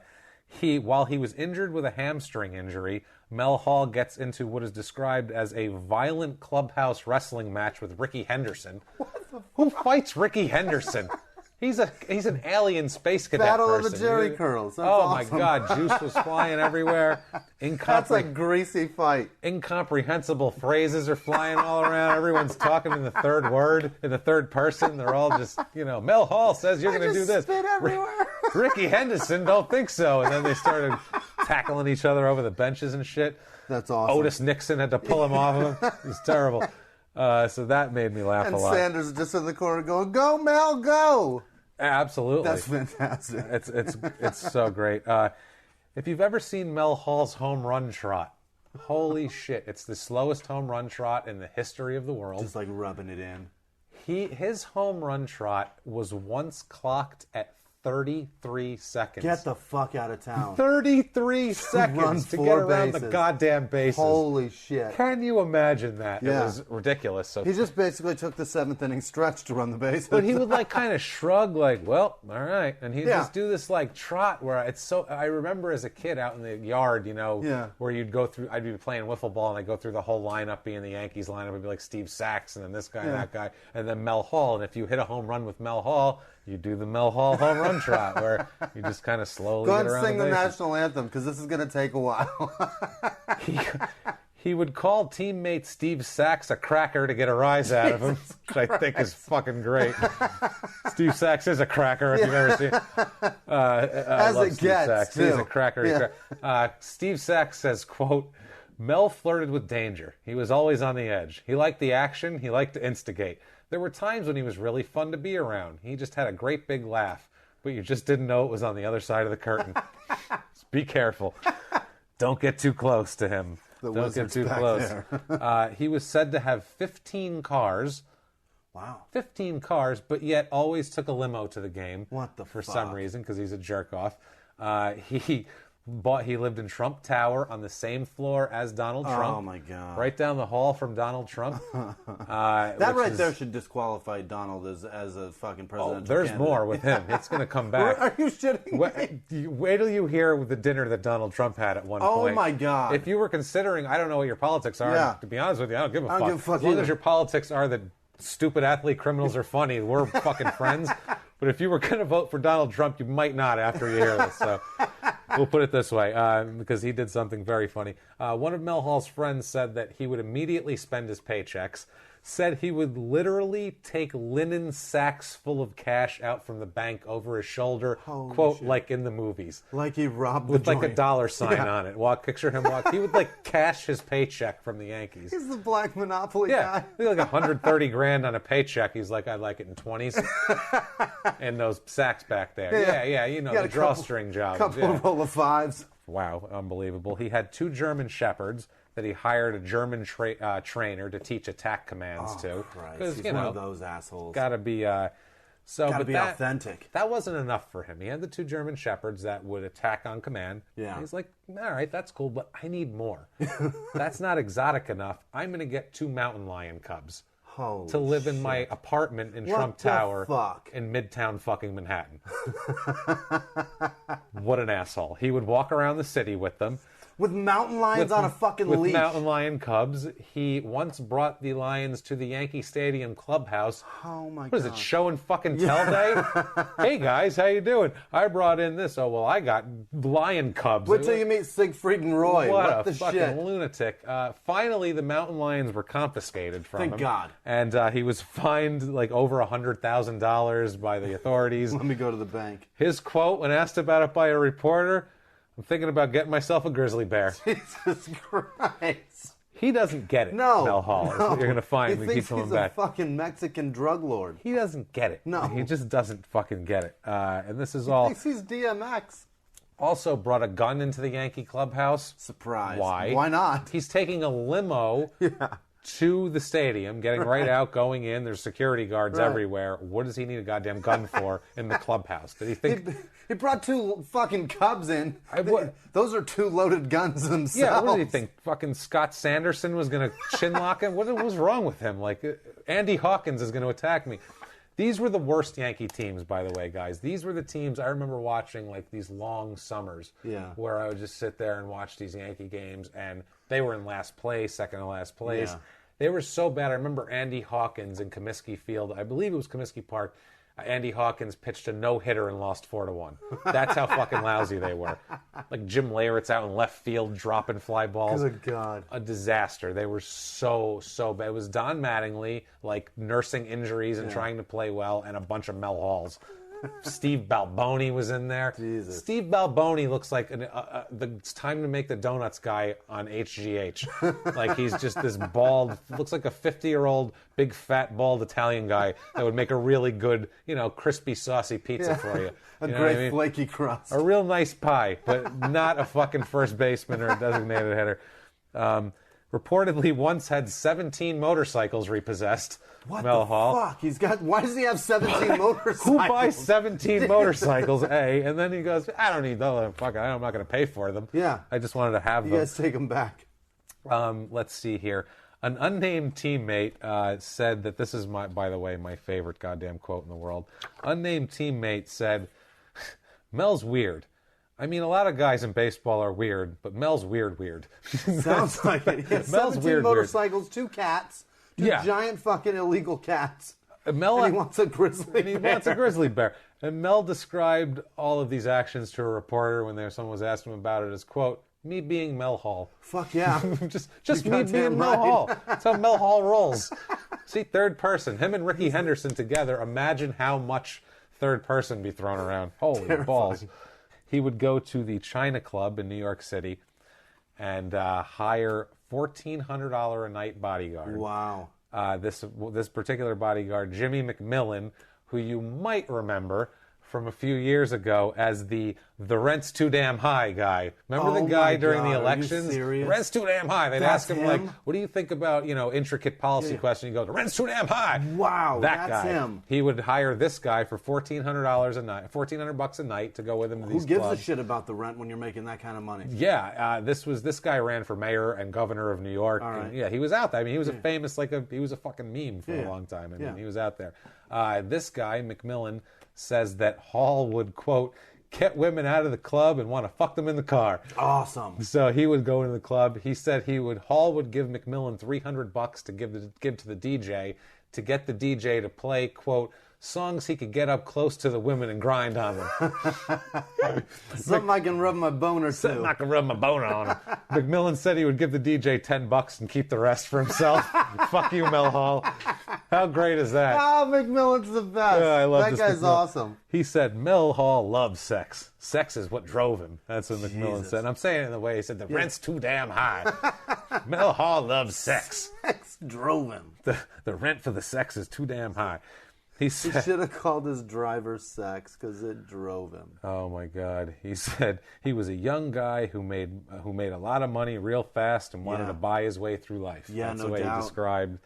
S1: While he was injured with a hamstring injury, Mel Hall gets into what is described as a violent clubhouse wrestling match with Ricky Henderson. Who fights Ricky Henderson? He's an alien space cadet
S2: Battle
S1: person.
S2: of the Jerry curls. That's
S1: my
S2: awesome.
S1: God, juice was flying everywhere.
S2: That's a greasy fight.
S1: Incomprehensible phrases are flying all around. Everyone's talking in the third word, in the third person. They're all just, Mel Hall says you're going to do this.
S2: Spit everywhere.
S1: Ricky Henderson, don't think so. And then they started tackling each other over the benches and shit.
S2: That's awesome.
S1: Otis Nixon had to pull him off of him. It was terrible. So that made me laugh a lot.
S2: And Sanders is just in the corner going, "Go, Mel, go!"
S1: Absolutely.
S2: That's fantastic.
S1: It's so great. If you've ever seen Mel Hall's home run trot, holy shit, it's the slowest home run trot in the history of the world.
S2: Just like rubbing it in.
S1: His home run trot was once clocked at 33 seconds.
S2: Get the fuck out of town.
S1: 33 seconds to get around the goddamn bases.
S2: Holy shit.
S1: Can you imagine that? Yeah. It was ridiculous. So
S2: he just basically took the seventh inning stretch to run the bases.
S1: But he would kind of shrug well, all right. And he'd just do this trot where I remember as a kid out in the yard, where you'd go through, I'd be playing wiffle ball and I'd go through the whole lineup being the Yankees lineup. It'd be like Steve Sachs and then this guy and that guy and then Mel Hall. And if you hit a home run with Mel Hall, you do the Mel Hall home run trot where you just kind of slowly
S2: go
S1: get
S2: and
S1: around
S2: sing
S1: the
S2: the national anthem because this is going to take a while.
S1: He would call teammate Steve Sachs a cracker to get a rise out of him, which I think is fucking great. Steve Sachs is a cracker if you've ever seen it.
S2: As it gets,
S1: He's a cracker. Yeah. Steve Sachs says, quote, Mel flirted with danger. He was always on the edge. He liked the action. He liked to instigate. There were times when he was really fun to be around. He just had a great big laugh, but you just didn't know it was on the other side of the curtain. Just be careful. Don't get too close to him. Don't get too close. He was said to have 15 cars.
S2: Wow.
S1: 15 cars, but yet always took a limo to the game.
S2: What the
S1: For
S2: fuck?
S1: some reason, because he's a jerk off. He lived in Trump Tower on the same floor as Donald Trump.
S2: Oh my God!
S1: Right down the hall from Donald Trump.
S2: That right there should disqualify Donald as a fucking presidential
S1: there's
S2: candidate.
S1: More with him. It's going to come back.
S2: Are you shitting me?
S1: Wait till you hear the dinner that Donald Trump had at one point.
S2: Oh my God!
S1: If you were considering, I don't know what your politics are.
S2: Yeah.
S1: To be honest with you, I don't give a fuck.
S2: I don't give a fuck
S1: as long
S2: either.
S1: as your politics are that stupid athlete criminals are funny, we're fucking friends. But if you were going to vote for Donald Trump, you might not after you hear this. So we'll put it this way, because he did something very funny. One of Mel Hall's friends said that he would immediately spend his paychecks, said he would literally take linen sacks full of cash out from the bank over his shoulder,
S2: Holy
S1: quote,
S2: shit.
S1: like in the movies.
S2: Like he robbed
S1: with
S2: the
S1: like a dollar sign on it. Picture him walk. He would cash his paycheck from the Yankees.
S2: He's the black Monopoly
S1: Yeah,
S2: guy.
S1: like 130 grand on a paycheck. He's like, I'd like it in 20s. And those sacks back there. Yeah, the drawstring jobs.
S2: Couple roll of fives.
S1: Wow, unbelievable. He had 2 German shepherds that he hired a German trainer to teach attack commands to.
S2: Because he's one of those assholes.
S1: Gotta be
S2: authentic.
S1: That wasn't enough for him. He had the 2 German shepherds that would attack on command.
S2: Yeah.
S1: And he's like, all right, that's cool, but I need more. That's not exotic enough. I'm going to get 2 mountain lion cubs to live in my apartment in Trump Tower in Midtown fucking Manhattan. What an asshole. He would walk around the city with them.
S2: With mountain lions on a fucking leash.
S1: With mountain lion cubs. He once brought the lions to the Yankee Stadium clubhouse.
S2: Oh my God.
S1: What is it, show and fucking tell day? Hey guys, how you doing? I brought in this. Oh, well, I got lion cubs.
S2: Wait till you meet Siegfried and Roy.
S1: What
S2: the
S1: fucking
S2: shit?
S1: lunatic. Finally, the mountain lions were confiscated from him.
S2: Thank God.
S1: And he was fined like over $100,000 by the authorities.
S2: Let me go to the bank.
S1: His quote, when asked about it by a reporter, I'm thinking about getting myself a grizzly bear.
S2: Jesus Christ.
S1: He doesn't get it,
S2: no,
S1: Mel Hall.
S2: No.
S1: Is what you're going to find when you keep coming back.
S2: He's a fucking Mexican drug lord.
S1: He doesn't get it.
S2: No.
S1: He just doesn't fucking get it. And this is all...
S2: He thinks he's DMX.
S1: Also brought a gun into the Yankee clubhouse.
S2: Surprise.
S1: Why?
S2: Why not?
S1: He's taking a limo to the stadium, getting right out, going in. There's security guards everywhere. What does he need a goddamn gun for in the clubhouse? Did he think...
S2: He brought 2 fucking Cubs in. Those are 2 loaded guns themselves.
S1: Yeah, what did he think? Fucking Scott Sanderson was going to chinlock him? What was wrong with him? Like, Andy Hawkins is going to attack me. These were the worst Yankee teams, by the way, guys. These were the teams I remember watching, like, these long summers where I would just sit there and watch these Yankee games, and they were in last place, second to last place. Yeah. They were so bad. I remember Andy Hawkins in Comiskey Field. I believe it was Comiskey Park. Andy Hawkins pitched a no-hitter and lost 4-1. That's how fucking lousy they were. Like Jim Leyritz out in left field dropping fly balls.
S2: Good God.
S1: A disaster. They were so bad. It was Don Mattingly, like, nursing injuries and trying to play well, and a bunch of Mel Halls. Steve Balboni was in there.
S2: Jesus.
S1: Steve Balboni looks like the It's Time to Make the Donuts guy on HGH. Like, he's just this bald, looks like a 50-year-old, big, fat, bald Italian guy that would make a really good, crispy, saucy pizza for you.
S2: A great flaky crust.
S1: A real nice pie, but not a fucking first baseman or a designated hitter. Reportedly once had 17 motorcycles repossessed.
S2: What
S1: Mel
S2: the
S1: Hall.
S2: fuck? Why does he have 17 motorcycles?
S1: Who buys 17 motorcycles, A? And then he goes, I don't need those. Fuck it, I'm not going to pay for them.
S2: Yeah.
S1: I just wanted to have them.
S2: You guys take them back.
S1: Let's see here. An unnamed teammate said that this is, by the way, my favorite goddamn quote in the world. Unnamed teammate said, Mel's weird. I mean, a lot of guys in baseball are weird, but Mel's weird.
S2: Sounds like it. Yeah,
S1: Mel's
S2: 17
S1: weird.
S2: motorcycles, 2 cats, 2 giant fucking illegal cats.
S1: Mel,
S2: and he wants a grizzly bear.
S1: He wants a grizzly bear. And Mel described all of these actions to a reporter when someone was asking him about it as, quote, me being Mel Hall.
S2: Fuck yeah.
S1: just me being Mel Hall. That's how Mel Hall rolls. See, third person. Him and Ricky Henderson together. Imagine how much third person be thrown around. Holy balls. He would go to the China Club in New York City and hire $1,400 a night bodyguard.
S2: Wow.
S1: This particular bodyguard, Jimmy McMillan, who you might remember from a few years ago as the rent's too damn high guy. Remember the guy during the elections?
S2: Are you serious?
S1: The rent's too damn high. They'd ask him,
S2: him?
S1: like, what do you think about, intricate policy question? He goes, the rent's too damn high.
S2: Wow,
S1: that's
S2: guy.
S1: Him. He would hire this guy for $1,400 a night, $1,400 a night to go with him to these
S2: clubs. Who
S1: clubs.
S2: gives a shit about the rent when you're making that kind of money?
S1: Yeah, this guy ran for mayor and governor of New York.
S2: All right.
S1: And, yeah, he was out there. I mean, he was a famous, he was a fucking meme for a long time. I mean, he was out there. This guy, McMillan, says that Hall would, quote, get women out of the club and want to fuck them in the car.
S2: Awesome.
S1: So he would go into the club. He said Hall would give McMillan $300 to give to the DJ to get the DJ to play, quote, songs he could get up close to the women and grind on them.
S2: Something I can rub my boner to.
S1: Something I can rub my boner on him. McMillan said he would give the DJ $10 and keep the rest for himself. Fuck you, Mel Hall. How great is that?
S2: Oh, McMillan's the best.
S1: Yeah, I love
S2: that
S1: this
S2: guy's
S1: McMillan.
S2: awesome.
S1: He said Mel Hall loves sex. Sex is what drove him. That's what McMillan said. And I'm saying it in the way he said the rent's too damn high. Mel Hall loves sex.
S2: Sex drove him.
S1: The rent for the sex is too damn high. He
S2: should have called his driver sex because it drove him.
S1: Oh my God! He said he was a young guy who made a lot of money real fast and wanted to buy his way through life.
S2: Yeah,
S1: that's
S2: no
S1: the way
S2: doubt.
S1: he described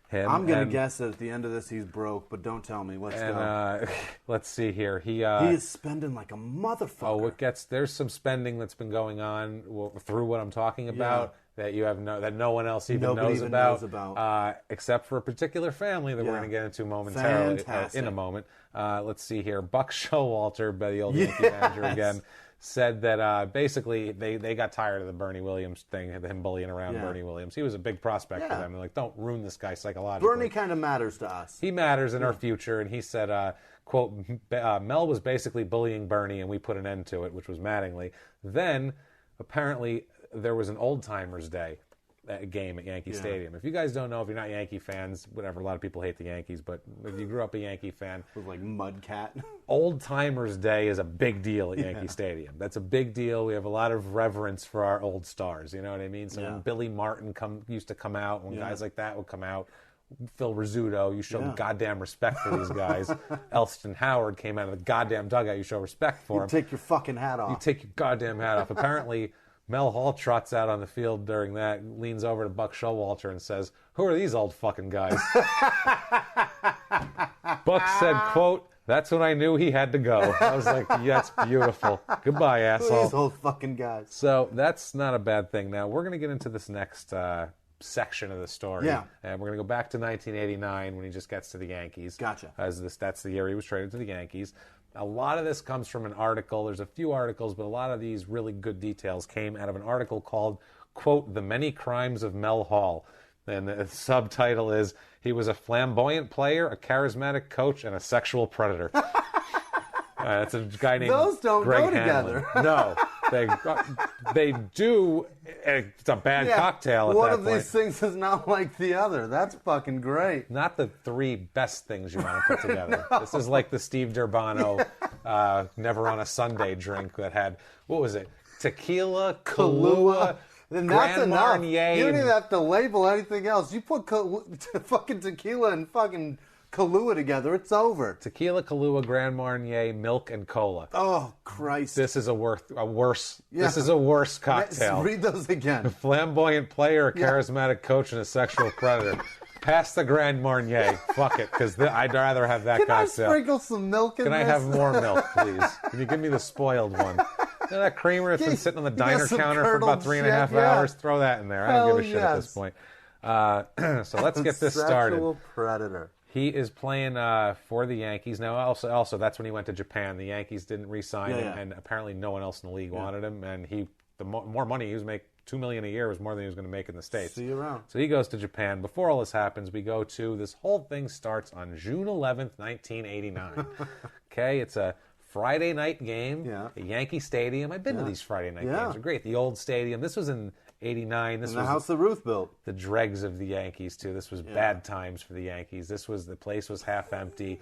S1: him.
S2: I'm gonna guess that at the end of this he's broke, but don't tell me. Let's go.
S1: Let's see here. He
S2: is spending like a motherfucker.
S1: Oh, there's some spending that's been going on through what I'm talking about. That that no one else even knows about. Except for a particular family that we're going to get into momentarily in a moment. Let's see here. Buck Showalter, the old Yankee manager again, said that basically they got tired of the Bernie Williams thing, him bullying around Bernie Williams. He was a big prospect for them. They're like, don't ruin this guy psychologically.
S2: Bernie kind of matters to us.
S1: He matters in our future, and he said, quote, Mel was basically bullying Bernie, and we put an end to it, which was Mattingly. Then, apparently, there was an old timers day game at Yankee Stadium. If you guys don't know, if you're not Yankee fans, whatever, a lot of people hate the Yankees, but if you grew up a Yankee fan.
S2: With like Mudcat.
S1: Old Timers Day is a big deal at Yankee Stadium. That's a big deal. We have a lot of reverence for our old stars, you know what I mean? So when Billy Martin used to come out, when guys like that would come out, Phil Rizzuto, you show goddamn respect for these guys. Elston Howard came out of the goddamn dugout, you show respect for him.
S2: You take your fucking hat off.
S1: You take your goddamn hat off. Apparently, Mel Hall trots out on the field during that, leans over to Buck Showalter and says, "Who are these old fucking guys?" Buck said, quote, "That's when I knew he had to go." I was like, yeah, that's beautiful. Goodbye, asshole.
S2: These old fucking guys.
S1: So that's not a bad thing. Now, we're going to get into this next section of the story.
S2: Yeah.
S1: And we're going to go back to 1989 when he just gets to the Yankees.
S2: Gotcha.
S1: That's the year he was traded to the Yankees. A lot of this comes from an article. There's a few articles, but a lot of these really good details came out of an article called, quote, "The Many Crimes of Mel Hall." And the subtitle is, "He was a flamboyant player, a charismatic coach, and a sexual predator." It's a guy named
S2: Those don't
S1: Greg
S2: go
S1: Hanlon.
S2: together.
S1: No, they do. It's a bad cocktail at
S2: one
S1: that
S2: of
S1: point.
S2: these things is not like the other. That's fucking great.
S1: Not the three best things you want to put together. No. This is like the Steve Durbano Never on a Sunday drink that had, what was it? Tequila, Kahlua,
S2: and that's
S1: Grand
S2: enough.
S1: Marnier.
S2: You don't even have to label anything else. You put fucking tequila and fucking Kahlua together, it's over.
S1: Tequila, Kahlua, Grand Marnier, milk, and cola.
S2: Oh, Christ.
S1: This is a worse This is a worse cocktail.
S2: Read those again.
S1: A flamboyant player, a charismatic coach, and a sexual predator. Pass the Grand Marnier. Fuck it, because I'd rather have that cocktail.
S2: Can I sprinkle some milk in
S1: Can
S2: this?
S1: I have more milk, please? Can you give me the spoiled one? You know that creamer that's been sitting on the diner counter for about 3.5 hours? Throw that in there. I don't give a shit at this point. So let's get this started.
S2: Sexual predator.
S1: He is playing for the Yankees. Now, also, that's when he went to Japan. The Yankees didn't re-sign him, and apparently no one else in the league wanted him. And the more money he was making, $2 million a year was more than he was going to make in the States.
S2: See you around.
S1: So he goes to Japan. Before all this happens, this whole thing starts on June 11th, 1989. Okay, it's a Friday night game at Yankee Stadium. I've been to these Friday night games. They're great. The old stadium. This was in 89. This
S2: was the
S1: house
S2: that Ruth built.
S1: The dregs of the Yankees too. This was bad times for the Yankees. The place was half empty.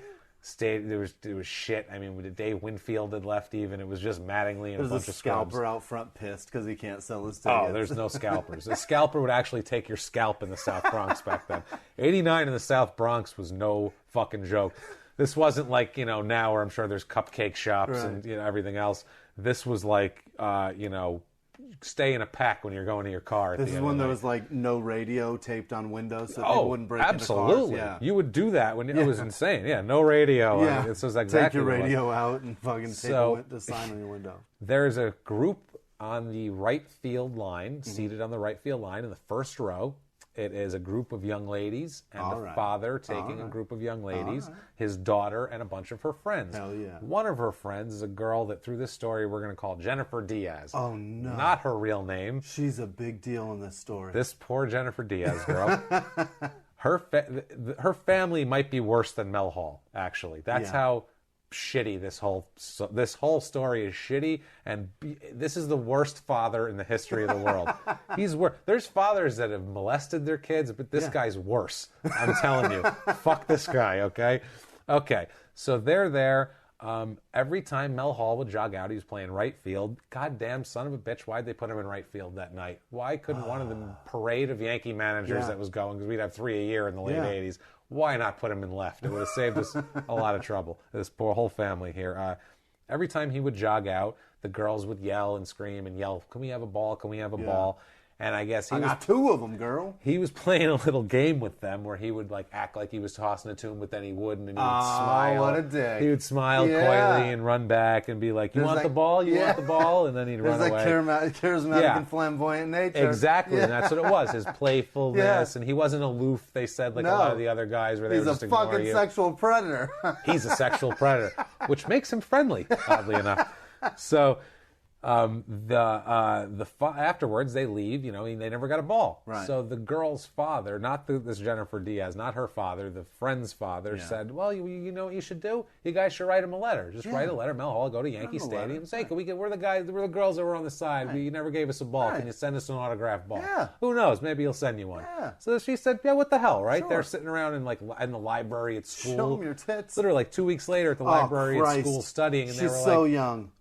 S1: There was shit. I mean, Dave Winfield had left. Even it was just Mattingly and a bunch of scalps.
S2: There's a scalper out front pissed because he can't sell his tickets.
S1: Oh, there's no scalpers. A scalper would actually take your scalp in the South Bronx back then. 89 in the South Bronx was no fucking joke. This wasn't like now where I'm sure there's cupcake shops and everything else. This was like stay in a pack when you're going to your car.
S2: This is when there was like no radio taped on windows so people wouldn't break into cars.
S1: Absolutely. You would do that when it was insane. Yeah, no radio.
S2: Yeah.
S1: I mean, this was exactly
S2: take your radio out and fucking tape the sign on your window.
S1: There's a group on the right field line, seated on the right field line in the first row. It is a group of young ladies and a father taking a group of young ladies, his daughter, and a bunch of her friends.
S2: Hell yeah.
S1: One of her friends is a girl that through this story we're going to call Jennifer Diaz.
S2: Oh, no.
S1: Not her real name.
S2: She's a big deal in this story.
S1: This poor Jennifer Diaz girl. Her family might be worse than Mel Hall, actually. That's how shitty this whole story is shitty, and this is the worst father in the history of the world. He's worse. There's fathers that have molested their kids, but this guy's worse. I'm telling you. Fuck this guy, okay, so they're there. Every time Mel Hall would jog out, he was playing right field. Goddamn son of a bitch, why'd they put him in right field that night? Why couldn't one of the parade of Yankee managers that was going, because we'd have 3 a year in the late 80s, why not put him in left? It would have saved us a lot of trouble. This poor whole family here. Every time he would jog out, the girls would yell and scream and yell, "Can we have a ball? Can we have a ball?" And I guess
S2: I got 2 of them, girl.
S1: He was playing a little game with them where he would like act like he was tossing it to him, but then he wouldn't, and he would smile.
S2: What a dick.
S1: He would smile coyly and run back and be like, "You want the ball? You want the ball?" And then he'd run away.
S2: Charismatic and flamboyant nature.
S1: Exactly, and that's what it was. His playfulness, and he wasn't aloof. They said like a lot of the other guys where they were just ignoring you.
S2: He's a fucking sexual predator.
S1: He's a sexual predator, which makes him friendly, oddly enough. So Afterwards, they leave. They never got a ball.
S2: Right.
S1: So the girl's father, not this Jennifer Diaz, not her father, the friend's father, said, "Well, you know what you should do? You guys should write him a letter. Just write a letter. Mel Hall, go to Yankee Stadium, and say, "Can we get? We're the girls that were on the side. You never gave us a ball. Can you send us an autographed ball?
S2: Yeah.
S1: Who knows? Maybe he'll send you one."
S2: Yeah.
S1: So she said, "Yeah, what the hell, right?" Sure. They're sitting around in the library at school.
S2: Show them your tits.
S1: Literally, 2 weeks later at the library at school studying, and they were
S2: She's so young.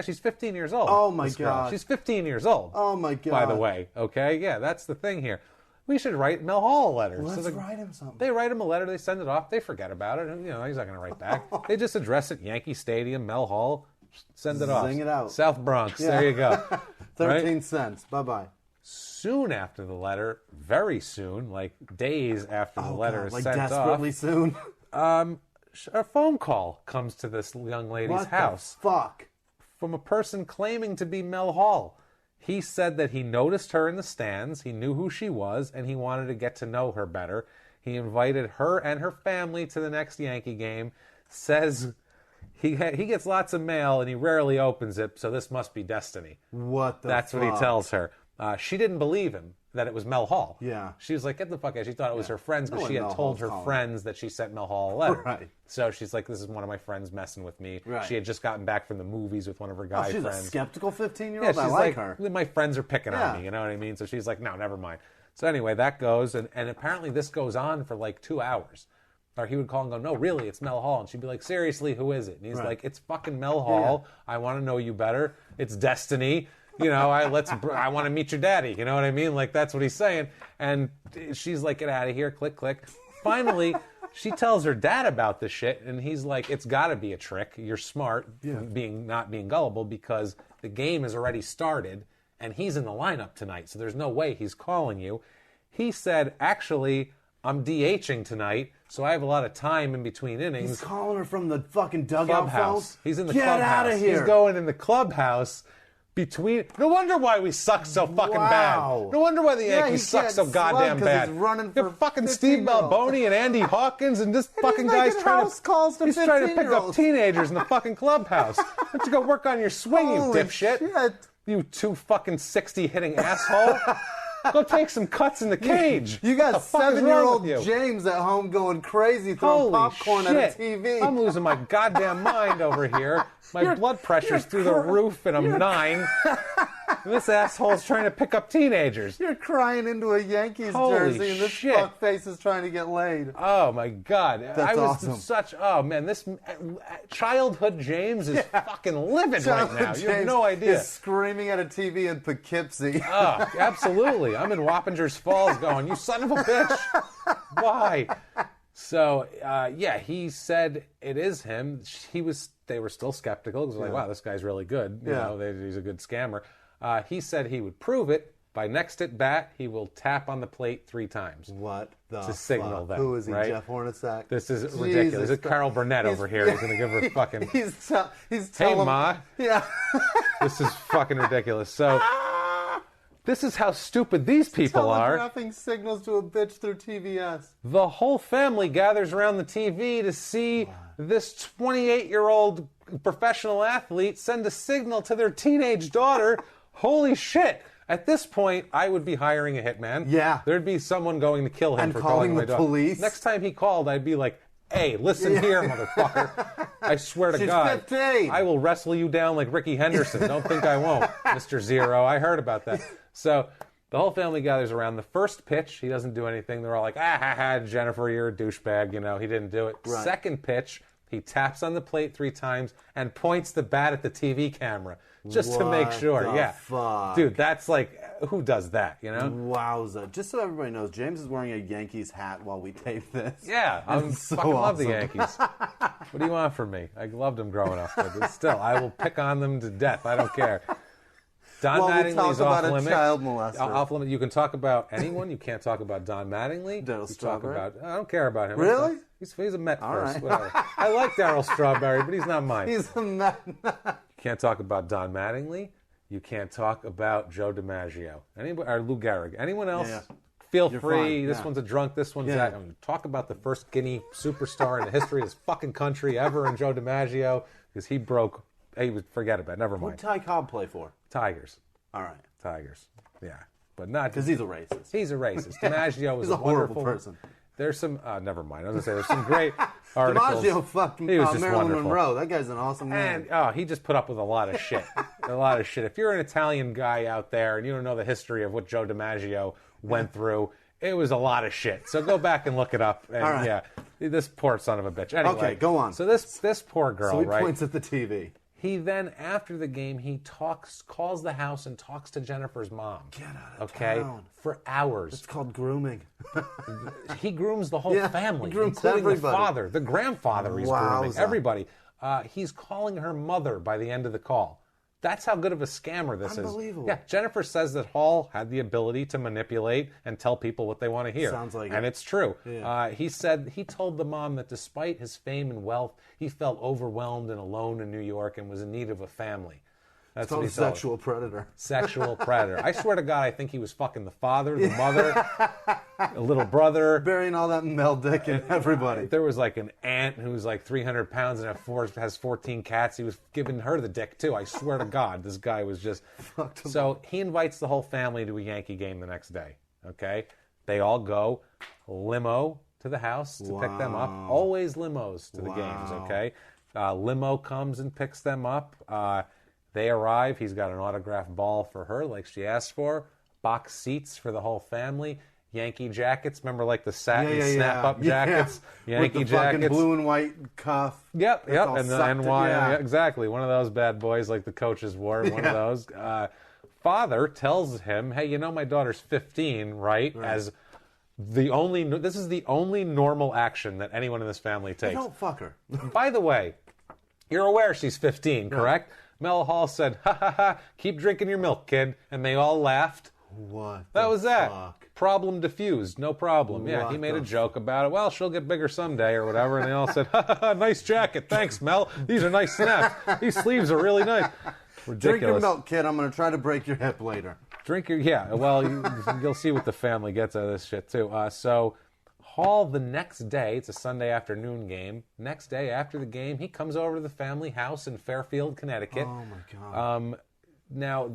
S1: She's 15 years old.
S2: Oh, my God.
S1: She's 15 years old.
S2: Oh, my God.
S1: By the way, okay? Yeah, that's the thing here. We should write Mel Hall a letter.
S2: Let's write him something.
S1: They write him a letter, they send it off, they forget about it, and, he's not going to write back. They just address it, Yankee Stadium, Mel Hall, send it off.
S2: Zing it out.
S1: South Bronx, there you go.
S2: 13 cents, bye-bye.
S1: Soon after the letter, very soon, like days after the letter is sent off.
S2: Desperately soon?
S1: A phone call comes to this young lady's house.
S2: What the fuck?
S1: From a person claiming to be Mel Hall. He said that he noticed her in the stands, he knew who she was, and he wanted to get to know her better. He invited her and her family to the next Yankee game. Says he gets lots of mail and he rarely opens it, so this must be destiny.
S2: What the
S1: That's
S2: fuck?
S1: what he tells her. She didn't believe him that it was Mel Hall.
S2: Yeah.
S1: She was like, get the fuck out. She thought it was her friends because she had told her friends that she sent Mel Hall a letter.
S2: Right.
S1: So she's like, this is one of my friends messing with me.
S2: Right.
S1: She had just gotten back from the movies with one of her guy
S2: she's
S1: friends.
S2: She's a skeptical 15-year-old?
S1: Yeah, she's
S2: I like her.
S1: My friends are picking on me, you know what I mean? So she's like, no, never mind. So anyway, that goes, and apparently this goes on for like 2 hours. Or he would call and go, no, really, it's Mel Hall. And she'd be like, seriously, who is it? And he's like, it's fucking Mel Hall. Yeah. I want to know you better. It's destiny. I want to meet your daddy. You know what I mean? Like, that's what he's saying. And she's like, get out of here. Click, click. Finally, she tells her dad about this shit. And he's like, it's got to be a trick. You're smart, not being gullible, because the game has already started. And he's in the lineup tonight. So there's no way he's calling you. He said, actually, I'm DHing tonight, so I have a lot of time in between innings.
S2: He's calling her from the fucking dugout
S1: clubhouse. He's in the
S2: clubhouse. Get out of here.
S1: He's going in the clubhouse between... No wonder why we suck so fucking bad. No wonder why the Yankees suck so goddamn bad.
S2: He's running for
S1: fucking Steve Balboni and Andy Hawkins, and this fucking guy's trying to pick up teenagers in the fucking clubhouse. Why don't you go work on your swing, you dipshit? Shit. You 2 60 hitting asshole. Go take some cuts in the cage.
S2: You got 7-year-old James at home going crazy throwing popcorn at a TV.
S1: I'm losing my goddamn mind over here. My blood pressure's through the roof and I'm 9. This asshole's trying to pick up teenagers.
S2: You're crying into a Yankees jersey and this fuckface is trying to get laid.
S1: Oh my God.
S2: That's awesome.
S1: Oh man, this childhood James is fucking livid right now. You have no idea.
S2: He's screaming at a TV in Poughkeepsie.
S1: Oh, absolutely. I'm in Wappingers Falls going, you son of a bitch. Why? So, he said it is him. They were still skeptical because like, wow, this guy's really good. You know, he's a good scammer. He said he would prove it. By next at bat, he will tap on the plate 3 times.
S2: What the
S1: to signal
S2: fuck?
S1: them.
S2: Who is he,
S1: right?
S2: Jeff Hornacek?
S1: This is ridiculous. This is Carol Burnett over here. He's going to give her fucking...
S2: He's
S1: hey, Ma.
S2: Yeah.
S1: This is fucking ridiculous. So... This is how stupid these people are.
S2: Telegraphing signals to a bitch through TVS.
S1: The whole family gathers around the TV to see this 28-year-old professional athlete send a signal to their teenage daughter. Holy shit. At this point, I would be hiring a hitman.
S2: Yeah.
S1: There'd be someone going to kill him
S2: and
S1: for calling my daughter.
S2: Police.
S1: Next time he called, I'd be like, hey, listen here, motherfucker. I swear to God.
S2: 15.
S1: I will wrestle you down like Ricky Henderson. Don't think I won't, Mr. Zero. I heard about that. So the whole family gathers around. The first pitch, he doesn't do anything. They're all like, Jennifer, you're a douchebag. He didn't do it.
S2: Right.
S1: Second pitch, he taps on the plate 3 times and points the bat at the TV camera just to make sure.
S2: Fuck?
S1: Dude, that's like, who does that,
S2: Wowza. Just so everybody knows, James is wearing a Yankees hat while we tape this.
S1: Yeah, I fucking love the Yankees. What do you want from me? I loved them growing up, but still, I will pick on them to death. I don't care. Don Mattingly's off limit.
S2: Child molester.
S1: Off limit. You can talk about anyone. You can't talk about Don Mattingly.
S2: Darryl Strawberry.
S1: I don't care about him.
S2: Really?
S1: He's a Met first.
S2: Right.
S1: Whatever. I like Darryl Strawberry, but he's not mine.
S2: He's a Met.
S1: You can't talk about Don Mattingly. You can't talk about Joe DiMaggio. Anybody or Lou Gehrig. Anyone else?
S2: Yeah.
S1: Feel
S2: You're
S1: free.
S2: fine.
S1: This one's a drunk. This one's that. Talk about the first skinny superstar in the history of this fucking country ever, and Joe DiMaggio, because he broke he would forget about it. Never mind.
S2: Who'd Ty Cobb play for?
S1: Tigers.
S2: All right.
S1: Tigers. Yeah. But not...
S2: Because he's a racist.
S1: He's a racist. DiMaggio was
S2: he's a horrible
S1: wonderful
S2: person.
S1: There's some... never mind. I was going to say, there's some great articles.
S2: DiMaggio fucked Marilyn
S1: wonderful.
S2: Monroe. That guy's an awesome man.
S1: And, he just put up with a lot of shit. A lot of shit. If you're an Italian guy out there and you don't know the history of what Joe DiMaggio went through, it was a lot of shit. So go back and look it up. And,
S2: all right.
S1: Yeah, this poor son of a bitch. Anyway,
S2: okay, go on.
S1: So this poor girl,
S2: so he
S1: right?
S2: points at the TV.
S1: He then, after the game, he calls the house and talks to Jennifer's mom.
S2: Get out of town.
S1: For hours.
S2: It's called grooming.
S1: He grooms the whole family,
S2: grooms
S1: including
S2: everybody.
S1: the father, the grandfather. He's grooming everybody. He's calling her mother by the end of the call. That's how good of a scammer this is.
S2: Unbelievable.
S1: Yeah, Jennifer says that Hall had the ability to manipulate and tell people what they want to hear.
S2: Sounds like
S1: and
S2: it.
S1: it's true.
S2: Yeah.
S1: He told the mom that despite his fame and wealth, he felt overwhelmed and alone in New York and was in need of a family. That's
S2: what he told. Sexual predator.
S1: Sexual predator. I swear to God, I think he was fucking the father, the mother, a little brother.
S2: Burying all that Mel Dick and everybody.
S1: There was like an aunt who's like 300 pounds and has 14 cats. He was giving her the dick too. I swear to God, this guy was just... So he invites the whole family to a Yankee game the next day. Okay? They all go limo to the house to pick them up. Always limos to the games, okay? Limo comes and picks them up. They arrive. He's got an autographed ball for her, like she asked for. Box seats for the whole family. Yankee jackets. Remember, like the satin snap-up jackets? Yankee
S2: with the
S1: jackets.
S2: Fucking blue and white cuff.
S1: Yep. And the NY. Yeah, exactly. One of those bad boys, like the coaches wore. One of those. Father tells him, "Hey, you know my daughter's 15, right?" As this is the only normal action that anyone in this family takes.
S2: Don't fuck her.
S1: By the way, you're aware she's 15, correct? Mel Hall said, "Ha ha ha, keep drinking your milk, kid." And they all laughed.
S2: What?
S1: That was that.
S2: Fuck?
S1: Problem diffused. No problem. Yeah, he made a joke about it. Well, she'll get bigger someday or whatever. And they all said, "Ha ha ha, nice jacket. Thanks, Mel. These are nice snaps. These sleeves are really nice." Ridiculous.
S2: Drink your milk, kid. I'm going to try to break your hip later.
S1: Well, you'll see what the family gets out of this shit, too. So Hall, the next day, it's a Sunday afternoon game. Next day after the game, he comes over to the family house in Fairfield, Connecticut.
S2: Oh, my God.
S1: Now,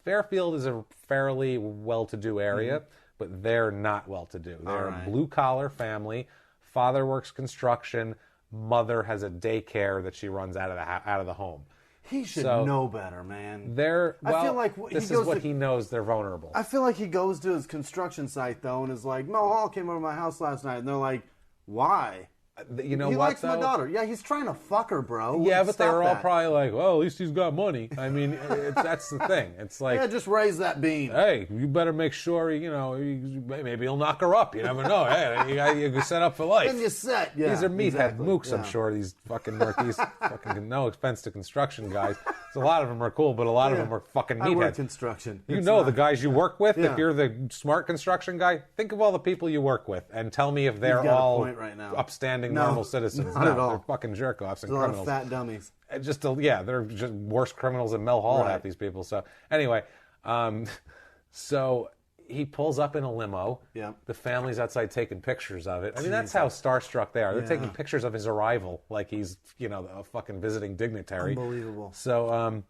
S1: Fairfield is a fairly well-to-do area, but they're not well-to-do. They're a blue-collar family. Father works construction. Mother has a daycare that she runs out of the home.
S2: He should know better, man.
S1: I feel like this is what he knows. They're vulnerable.
S2: I feel like he goes to his construction site, though, and is like, Mel Hall came over to my house last night. And they're like, why?
S1: You know
S2: he
S1: what,
S2: likes my daughter. Yeah, he's trying to fuck her, bro.
S1: Yeah, but they were all probably like, well, at least he's got money. I mean, that's the thing. It's like...
S2: Yeah, just raise that beam.
S1: Hey, you better make sure, maybe he'll knock her up. You never know. Hey, you're set up for life.
S2: Then you're set. Yeah,
S1: these are meathead mooks, I'm sure, these fucking Northeast, fucking no offense to construction guys. So a lot of them are cool, but a lot of them are fucking meatheads. I work
S2: construction.
S1: The guys you work with, if you're the smart construction guy, think of all the people you work with and tell me if they're all upstanding, normal citizens.
S2: Not at all.
S1: They're fucking jerk-offs and
S2: criminals.
S1: criminals.
S2: A lot of fat dummies.
S1: They're just worse criminals than Mel Hall, half these people. So anyway, so he pulls up in a limo.
S2: Yeah.
S1: The family's outside taking pictures of it. I mean, that's how starstruck they are. They're taking pictures of his arrival like he's, a fucking visiting dignitary.
S2: Unbelievable.
S1: So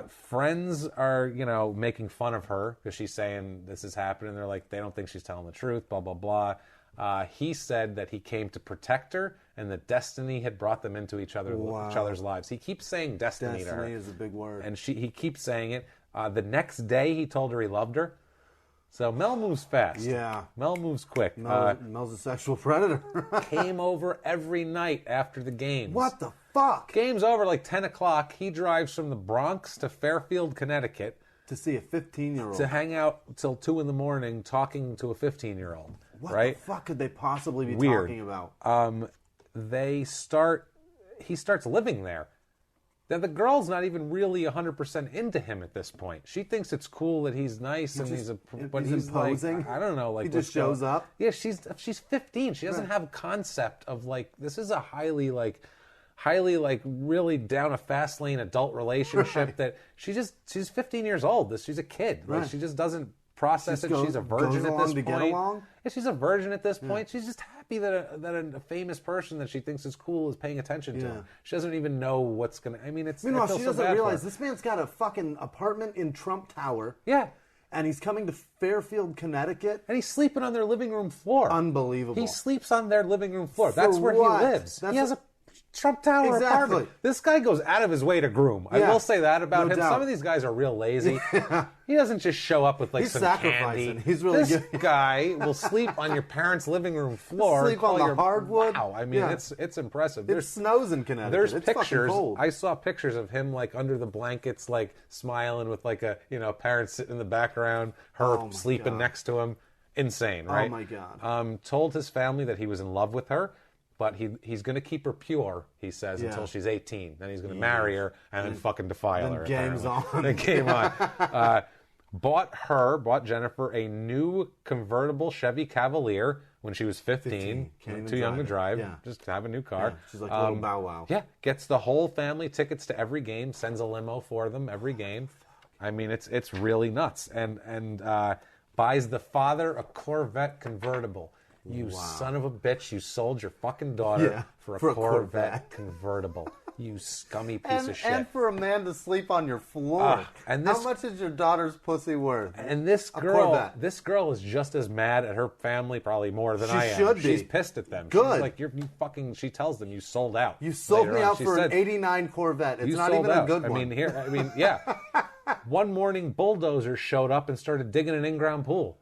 S1: friends are, making fun of her because she's saying this is happening. They're like, they don't think she's telling the truth, blah, blah, blah. He said that he came to protect her and that destiny had brought them into each other's lives. He keeps saying destiny to her.
S2: Destiny is a big word.
S1: And he keeps saying it. The next day he told her he loved her. So Mel moves fast.
S2: Yeah.
S1: Mel moves quick.
S2: Mel's a sexual predator.
S1: Came over every night after the games.
S2: What the fuck?
S1: Game's over like 10 o'clock. He drives from the Bronx to Fairfield, Connecticut.
S2: To see a 15-year-old.
S1: To hang out till 2 in the morning talking to a 15-year-old.
S2: What
S1: the
S2: fuck could they possibly be talking about?
S1: He starts living there. Now, the girl's not even really 100% into him at this point. She thinks it's cool that he's nice and he's
S2: imposing.
S1: Like, I don't know, like
S2: he just shows up.
S1: Yeah, she's 15. She doesn't have a concept of like this is a highly really down a fast lane adult relationship that she's 15 years old. She's a kid.
S2: Right.
S1: Like she just doesn't process it. She's a virgin at this point.
S2: Get along?
S1: Yeah, she's a virgin at this point. She's just happy. happy that a famous person that she thinks is cool is paying attention to him. She doesn't even know what's going to... I mean, it's...
S2: Meanwhile, she doesn't realize this man's got a fucking apartment in Trump Tower.
S1: Yeah.
S2: And he's coming to Fairfield, Connecticut.
S1: And he's sleeping on their living room floor.
S2: Unbelievable.
S1: He sleeps on their living room floor. That's where he lives. He has a Trump Tower apartment. This guy goes out of his way to groom. I will say that about him. Doubt. Some of these guys are real lazy. He doesn't just show up with some candy.
S2: He's really
S1: this guy will sleep on your parents' living room floor.
S2: Sleep on the hardwood.
S1: Wow, I mean, it's impressive.
S2: It snows in Connecticut.
S1: There's
S2: it's
S1: pictures.
S2: Cold.
S1: I saw pictures of him under the blankets, smiling with parents sitting in the background, her sleeping next to him. Insane, right?
S2: Oh my God.
S1: Told his family that he was in love with her. But he's going to keep her pure, he says, until she's 18. Then he's going to marry her and then fucking defile her.
S2: Game's on.
S1: The game on. Bought Jennifer a new convertible Chevy Cavalier when she was 15. Too young to drive. Just to have a new car.
S2: She's like a little Bow Wow.
S1: Yeah. Gets the whole family tickets to every game. Sends a limo for them every game. I mean, it's really nuts. And buys the father a Corvette convertible. You son of a bitch, you sold your fucking daughter for a Corvette convertible. You scummy piece of shit.
S2: And for a man to sleep on your floor. How much is your daughter's pussy worth?
S1: And this girl is just as mad at her family, probably more than I am.
S2: She should be.
S1: She's pissed at them.
S2: Good.
S1: She's she tells them you sold out.
S2: You sold me out for an 89 Corvette. It's not even a good one.
S1: One morning, bulldozers showed up and started digging an in-ground pool.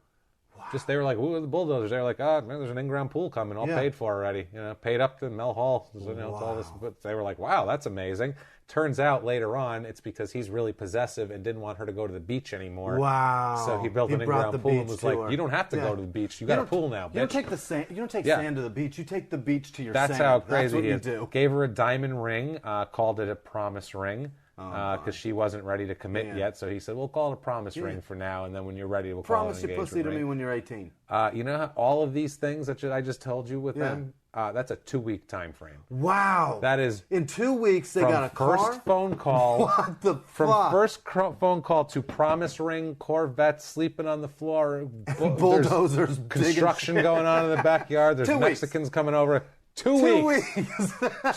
S1: They were like, "Ooh, the bulldozers." They were like, "Oh, man, there's an in-ground pool coming, all paid for already. Paid up to Mel Hall. It's all this." But they were like, "Wow, that's amazing." Turns out later on, it's because he's really possessive and didn't want her to go to the beach anymore.
S2: Wow!
S1: So he built an in-ground pool and was like, "You don't have to go to the beach. You got a pool now, bitch."
S2: You don't take the sand. You don't take sand to the beach. You take the beach to your sand.
S1: That's how crazy he is.
S2: That's what you do.
S1: Gave her a diamond ring. Called it a promise ring. Because she wasn't ready to commit yet, so he said, "We'll call it a promise ring for now, and then when you're ready, we'll call it an engagement ring."
S2: Promise your pussy to me when you're 18.
S1: You know how all of these things that I just told you with them? That's a 2-week time frame.
S2: Wow!
S1: That is
S2: in 2 weeks they got a car.
S1: First phone call.
S2: What the fuck?
S1: From first phone call to promise ring, Corvette sleeping on the floor,
S2: bulldozers,
S1: construction going on in the backyard. There's Mexicans coming over. 2 weeks.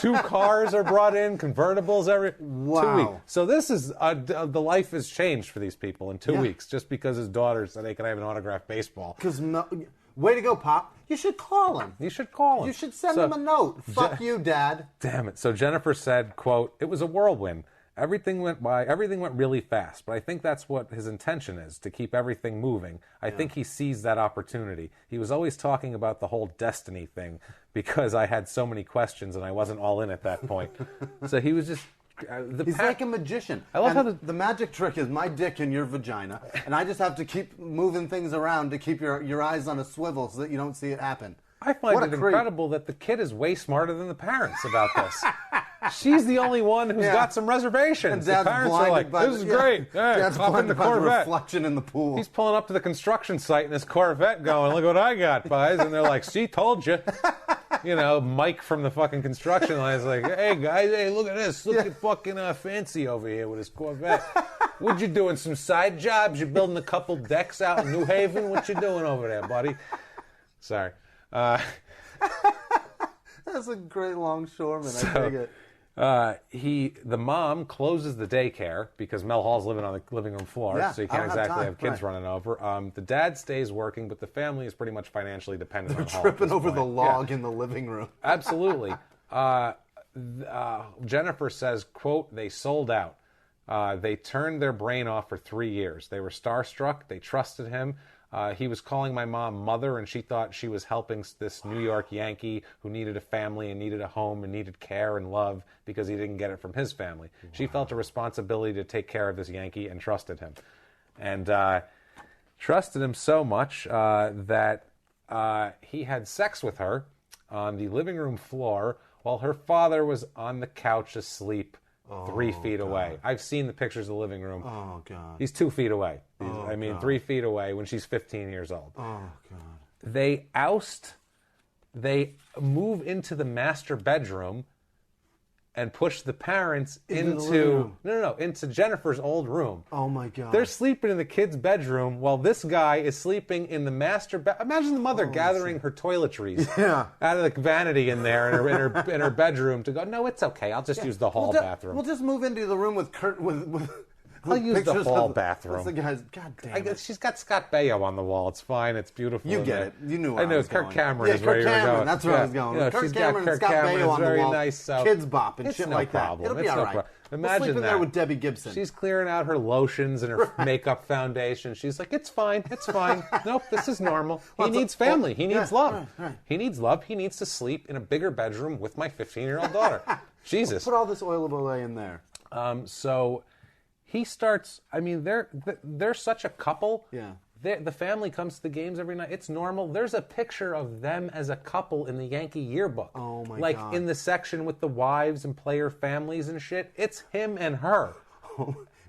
S1: 2 cars are brought in, convertibles every 2 weeks. So this is the life has changed for these people in 2 weeks just because his daughter said they can have an autographed baseball.
S2: Way to go, Pop. You should call him.
S1: You should call him.
S2: You should send him a note. Fuck you, Dad.
S1: Damn it. So Jennifer said, quote, "It was a whirlwind. Everything went really fast, but I think that's what his intention is, to keep everything moving. I think he sees that opportunity. He was always talking about the whole destiny thing because I had so many questions and I wasn't all in at that point." So he was just...
S2: He's like a magician.
S1: I love how
S2: the magic trick is my dick in your vagina, and I just have to keep moving things around to keep your eyes on a swivel so that you don't see it happen.
S1: I find it incredible that the kid is way smarter than the parents about this. She's the only one who's got some reservations. The parents are like, "This is great. Hey,
S2: Dad's
S1: hop in the Corvette."
S2: Reflection in the pool.
S1: He's pulling up to the construction site in his Corvette going, "Look what I got, guys." And they're like, "See, told you." Mike from the fucking construction line is like, "Hey, guys, hey, look at this. Look at fucking Fancy over here with his Corvette. What you doing, some side jobs? You building a couple decks out in New Haven? What you doing over there, buddy?" Sorry.
S2: That's a great longshoreman. I dig it.
S1: The mom closes the daycare because Mel Hall's living on the living room floor, so you can't exactly have kids running over. The dad stays working, but the family is pretty much financially dependent on Hall.
S2: Tripping over the log in the living room.
S1: Absolutely. Jennifer says, quote, "They sold out. They turned their brain off for 3 years. They were starstruck. They trusted him. He was calling my mom mother, and she thought she was helping this New York Yankee who needed a family and needed a home and needed care and love because he didn't get it from his family. Wow. She felt a responsibility to take care of this Yankee and trusted him. And trusted him so much that he had sex with her on the living room floor while her father was on the couch asleep 3 feet away. I've seen the pictures of the living room.
S2: Oh, God.
S1: He's 2 feet away. 3 feet away when she's 15 years old.
S2: Oh, God.
S1: They move into the master bedroom and pushed the parents into Jennifer's old room.
S2: Oh my God!
S1: They're sleeping in the kid's bedroom while this guy is sleeping in the master bedroom. Imagine the mother gathering her toiletries out of the vanity in there in her bedroom to go. No, it's okay. I'll just use the hall bathroom.
S2: We'll just move into the room with
S1: I'll use the hall bathroom.
S2: What's the guy's? God damn it!
S1: She's got Scott Baio on the wall. It's fine. It's beautiful.
S2: You get it. You knew where I
S1: know.
S2: Kirk
S1: Cameron is where you're going.
S2: That's where I was going.
S1: You know,
S2: Kirk Cameron and Scott Baio on the wall.
S1: Nice, so
S2: kids bop and shit like that. It'll be all right.
S1: Imagine
S2: sleep in there with Debbie Gibson.
S1: She's clearing out her lotions and her makeup foundation. She's like, it's fine. It's fine. Nope, this is normal. He needs family. He needs love. Right. He needs love. He needs to sleep in a bigger bedroom with my 15-year-old daughter. Jesus.
S2: Put all this oil of Olay in there.
S1: So he starts. I mean, they're such a couple.
S2: Yeah.
S1: The family comes to the games every night. It's normal. There's a picture of them as a couple in the Yankee yearbook.
S2: Oh, my God.
S1: Like in the section with the wives and player families and shit. It's him and her.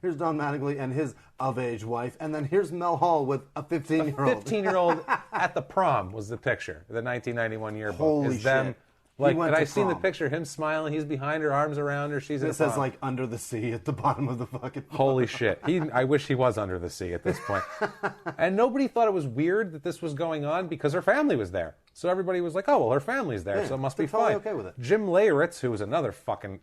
S2: Here's Don Mattingly and his of-age wife. And then here's Mel Hall with a 15-year-old.
S1: A 15-year-old at the prom was the picture. The 1991 yearbook.
S2: Holy
S1: is them,
S2: shit.
S1: Like, and I seen the picture, him smiling, he's behind her, arms around her, she's in
S2: It says, like, under the sea at the bottom of the fucking...
S1: Holy shit. I wish he was under the sea at this point. And nobody thought it was weird that this was going on because her family was there. So everybody was like, oh, well, her family's there, so it must be fine.
S2: Okay with it.
S1: Jim Leyritz, who was another fucking...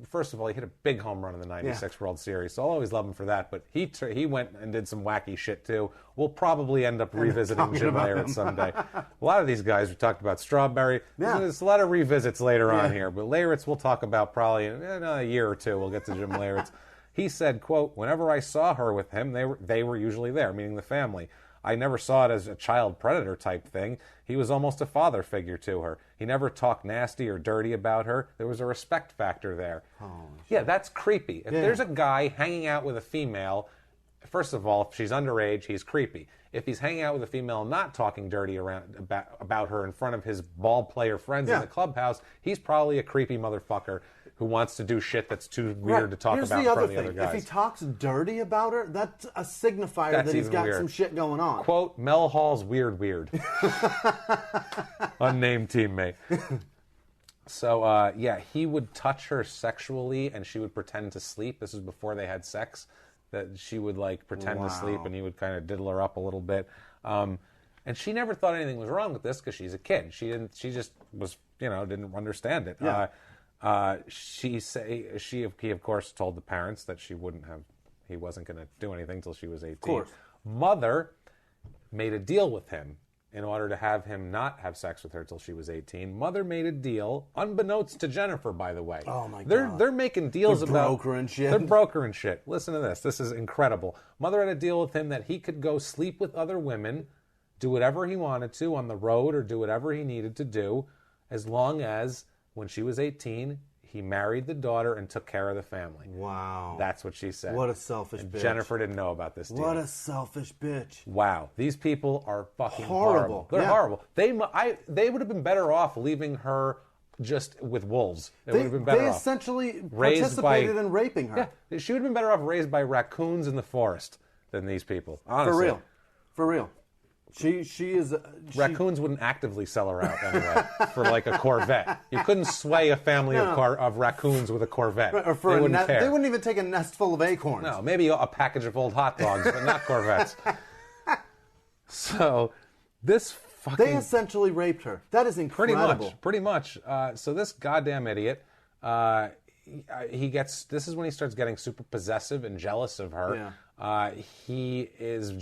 S1: First of all, he hit a big home run in the 96 World Series, so I'll always love him for that. But he went and did some wacky shit, too. We'll probably end up revisiting Jim Leyritz someday. A lot of these guys, we talked about Strawberry.
S2: Yeah.
S1: There's a lot of revisits later on here. But Leyritz, we'll talk about probably in a year or two. We'll get to Jim Leyritz. He said, quote, whenever I saw her with him, they were usually there, meaning the family. I never saw it as a child predator type thing. He was almost a father figure to her. He never talked nasty or dirty about her. There was a respect factor there. Oh, yeah, that's creepy. If there's a guy hanging out with a female, first of all, if she's underage, he's creepy. If he's hanging out with a female not talking dirty about her in front of his ball player friends in the clubhouse, he's probably a creepy motherfucker who wants to do shit that's too weird to talk about in front of the other guys.
S2: If he talks dirty about her, that's a signifier that he's got some shit going on.
S1: Quote, Mel Hall's weird. Unnamed teammate. So, he would touch her sexually and she would pretend to sleep. This was before they had sex. That she would, like, pretend to sleep and he would kind of diddle her up a little bit. And she never thought anything was wrong with this because she's a kid. She just was, didn't understand it.
S2: Yeah.
S1: He of course told the parents that he wasn't going to do anything until she was 18.
S2: Of course.
S1: Mother made a deal with him in order to have him not have sex with her till she was 18. Mother made a deal, unbeknownst to Jennifer, by the way.
S2: Oh my God.
S1: They're making deals about
S2: brokering shit.
S1: They're brokering shit. Listen to this. This is incredible. Mother had a deal with him that he could go sleep with other women, do whatever he wanted to on the road or do whatever he needed to do, as long as when she was 18, he married the daughter and took care of the family.
S2: Wow.
S1: That's what she said.
S2: What a selfish bitch.
S1: Jennifer didn't know about this deal.
S2: What a selfish bitch.
S1: Wow. These people are fucking horrible. They're horrible. They would have been better off leaving her just with wolves. Would have been better off.
S2: They essentially participated in raping her.
S1: Yeah. She would have been better off raised by raccoons in the forest than these people. Honestly.
S2: For real. She is...
S1: Raccoons wouldn't actively sell her out anyway for like a Corvette. You couldn't sway a family of raccoons with a Corvette.
S2: Or for they wouldn't care. They wouldn't even take a nest full of acorns.
S1: No, maybe a package of old hot dogs, but not Corvettes. So this fucking...
S2: They essentially raped her. That is incredible.
S1: Pretty much. So this goddamn idiot... this is when he starts getting super possessive and jealous of her.
S2: Yeah.
S1: He is